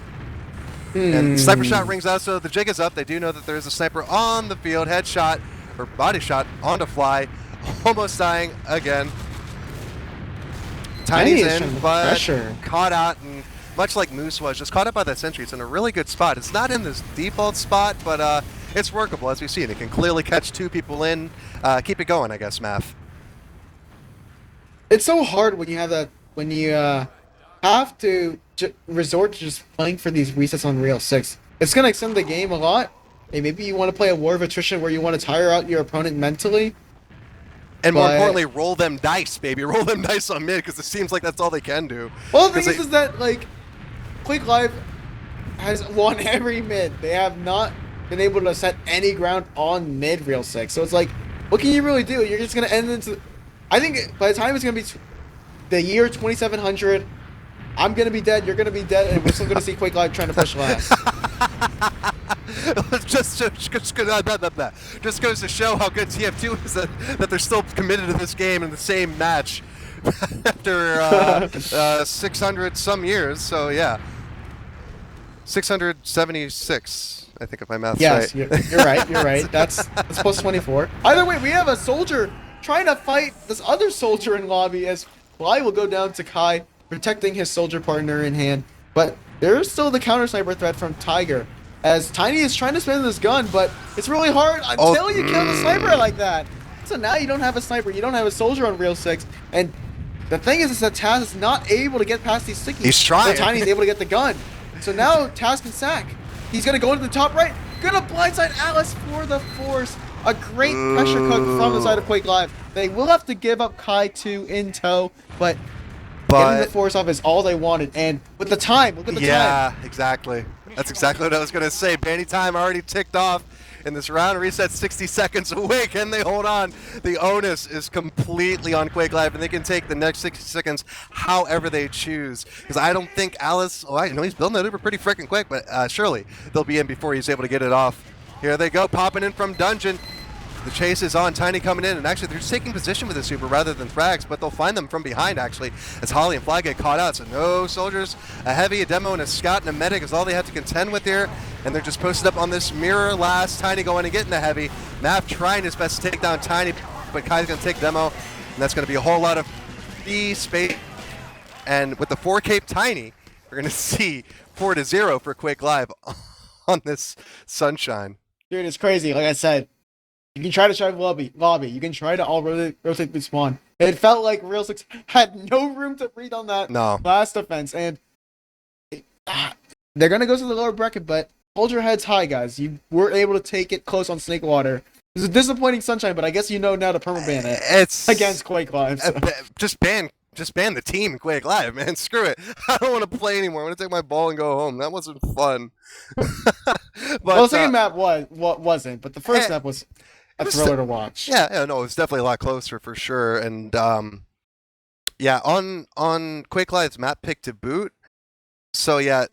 And sniper shot rings out, so the jig is up. They do know that there is a sniper on the field. Headshot, or body shot, onto Fly, almost dying again. Tiny's in, but caught out, and much like Moose was, just caught up by that sentry. It's in a really good spot. It's not in this default spot, but it's workable, as we see. And it can clearly catch two people in. Keep it going, I guess, Math. It's so hard when you have that, when you have to resort to just playing for these resets on Real 6. It's going to extend the game a lot. Hey, maybe you want to play a war of attrition where you want to tire out your opponent mentally. And more importantly, roll them dice, baby. Roll them dice on mid, because it seems like that's all they can do. Well, the thing is that, like, Quake Live has won every mid. They have not been able to set any ground on mid Real 6. So it's like, what can you really do? You're just going to end into... I think by the time it's going to be the year 2700, I'm going to be dead, you're going to be dead, and we're still going to see Quake Live trying to push last. just goes to show how good TF2 is that they're still committed to this game in the same match after 600 some years. So yeah, 676. I think if my math's Yes, right. you're right. You're right. That's plus 24. Either way, we have a soldier trying to fight this other soldier in lobby as Fly will go down to Kai, protecting his soldier partner in hand. But there's still the counter sniper threat from Tiger, as Tiny is trying to spin this gun, but it's really hard until you kill the sniper like that. So now you don't have a sniper, you don't have a soldier on Real 6, and the thing is that Taz is not able to get past these stickies. He's trying. But Tiny's able to get the gun. So now Taz can sack. He's gonna go into the top right. Gonna blindside Alice for the force. A great pressure cook from the side of Quake Live. They will have to give up Kai 2 in tow, but getting the force off is all they wanted. And with the time, look at the time. Yeah, exactly. That's exactly what I was going to say. Bandy time already ticked off in this round. Reset 60 seconds away. Can they hold on? The onus is completely on Quake Live, and they can take the next 60 seconds however they choose. Because I don't think Alice, I know he's building that Uber pretty freaking quick, but surely they'll be in before he's able to get it off. Here they go, popping in from Dungeon. The chase is on, Tiny coming in, and actually they're just taking position with the Super rather than frags, but they'll find them from behind actually, as Holly and Fly get caught out. So no soldiers, a heavy, a demo, and a scout and a medic is all they have to contend with here, and they're just posted up on this mirror last. Tiny going and getting the heavy. Mav trying his best to take down Tiny, but Kai's going to take demo, and that's going to be a whole lot of free space. And with the 4K Tiny, we're going to see 4-0 for Quake Live on this Sunshine. Dude, it's crazy. Like I said, you can try to drive lobby. You can try to all rotate through spawn. It felt like Real 6 had no room to breathe on that last defense. And they're going to go to the lower bracket, but hold your heads high, guys. You were able to take it close on Snakewater. It was a disappointing Sunshine, but I guess you know now to permaban it. It's against Quake Live. So. Just ban the team in Quake Live, man. Screw it. I don't want to play anymore. I want to take my ball and go home. That wasn't fun. But, well, the second map wasn't, but the first map was a thriller to watch. Yeah, no, it was definitely a lot closer for sure. And yeah, on Quake Live's map pick to boot. So yeah,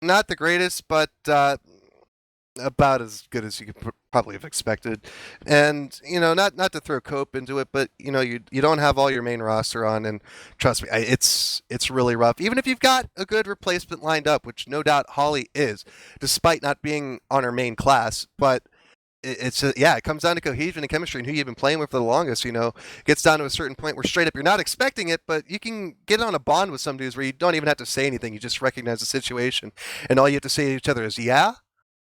not the greatest, but about as good as you could probably have expected. And not to throw Cope into it, but you don't have all your main roster on, and trust me, it's really rough. Even if you've got a good replacement lined up, which no doubt Holly is, despite not being on her main class, but it comes down to cohesion and chemistry and who you've been playing with for the longest. Gets down to a certain point where straight up you're not expecting it, but you can get on a bond with some dudes where you don't even have to say anything. You just recognize the situation, and all you have to say to each other is yeah.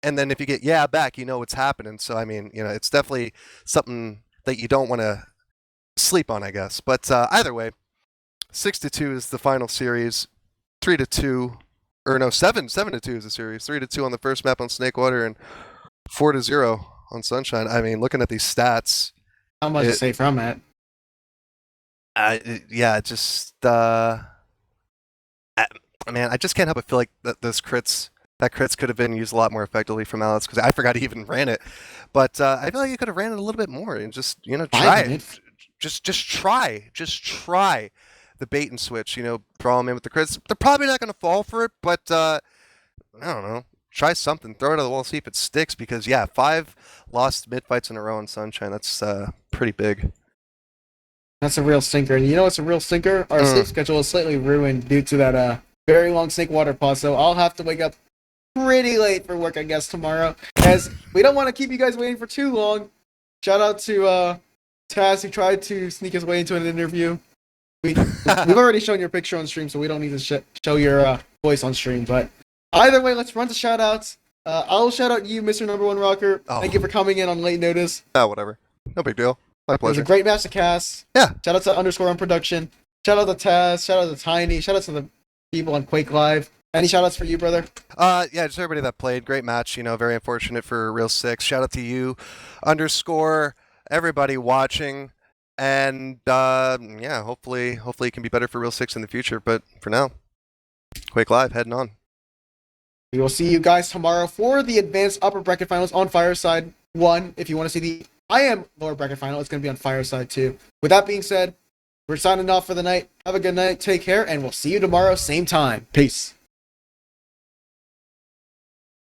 And then if you get yeah back, you know what's happening. So I mean, it's definitely something that you don't want to sleep on, I guess. But either way, 6-2 is the final series. 3-2, or no, 7-2 is the series. 3-2 on the first map on Snakewater, and 4-0 on Sunshine. I mean, looking at these stats, how much to say from it? Yeah, just man, I just can't help but feel like that crits could have been used a lot more effectively from Alice, because I forgot he even ran it. But I feel like he could have ran it a little bit more and just try it. Just try the bait and switch. Throw them in with the crits. They're probably not going to fall for it, but I don't know. Try something. Throw it at the wall, see if it sticks. Because 5 lost mid fights in a row in Sunshine. That's pretty big. That's a real stinker. And what's a real stinker? Our sleep schedule is slightly ruined due to that very long Snakewater pause. So I'll have to wake up pretty late for work, I guess, tomorrow. As we don't want to keep you guys waiting for too long. Shout out to Taz, who tried to sneak his way into an interview. We've already shown your picture on stream, so we don't need to show your voice on stream. But either way, let's run to shout-outs. I'll shout out you, Mr. Number One Rocker. Oh. Thank you for coming in on late notice. Whatever. No big deal. My It was pleasure. a great match to cast. Yeah. Shout out to _ on production. Shout out to Taz. Shout out to Tiny. Shout out to the people on Quake Live. Any shout-outs for you, brother? Yeah, just everybody that played. Great match. Very unfortunate for Real 6. Shout out to you, _ everybody watching. And yeah, hopefully it can be better for Real 6 in the future. But for now, Quake Live heading on. We will see you guys tomorrow for the advanced upper bracket finals on Fireside 1. If you want to see the IM lower bracket final, it's going to be on Fireside 2. With that being said, we're signing off for the night. Have a good night. Take care, and we'll see you tomorrow, same time. Peace.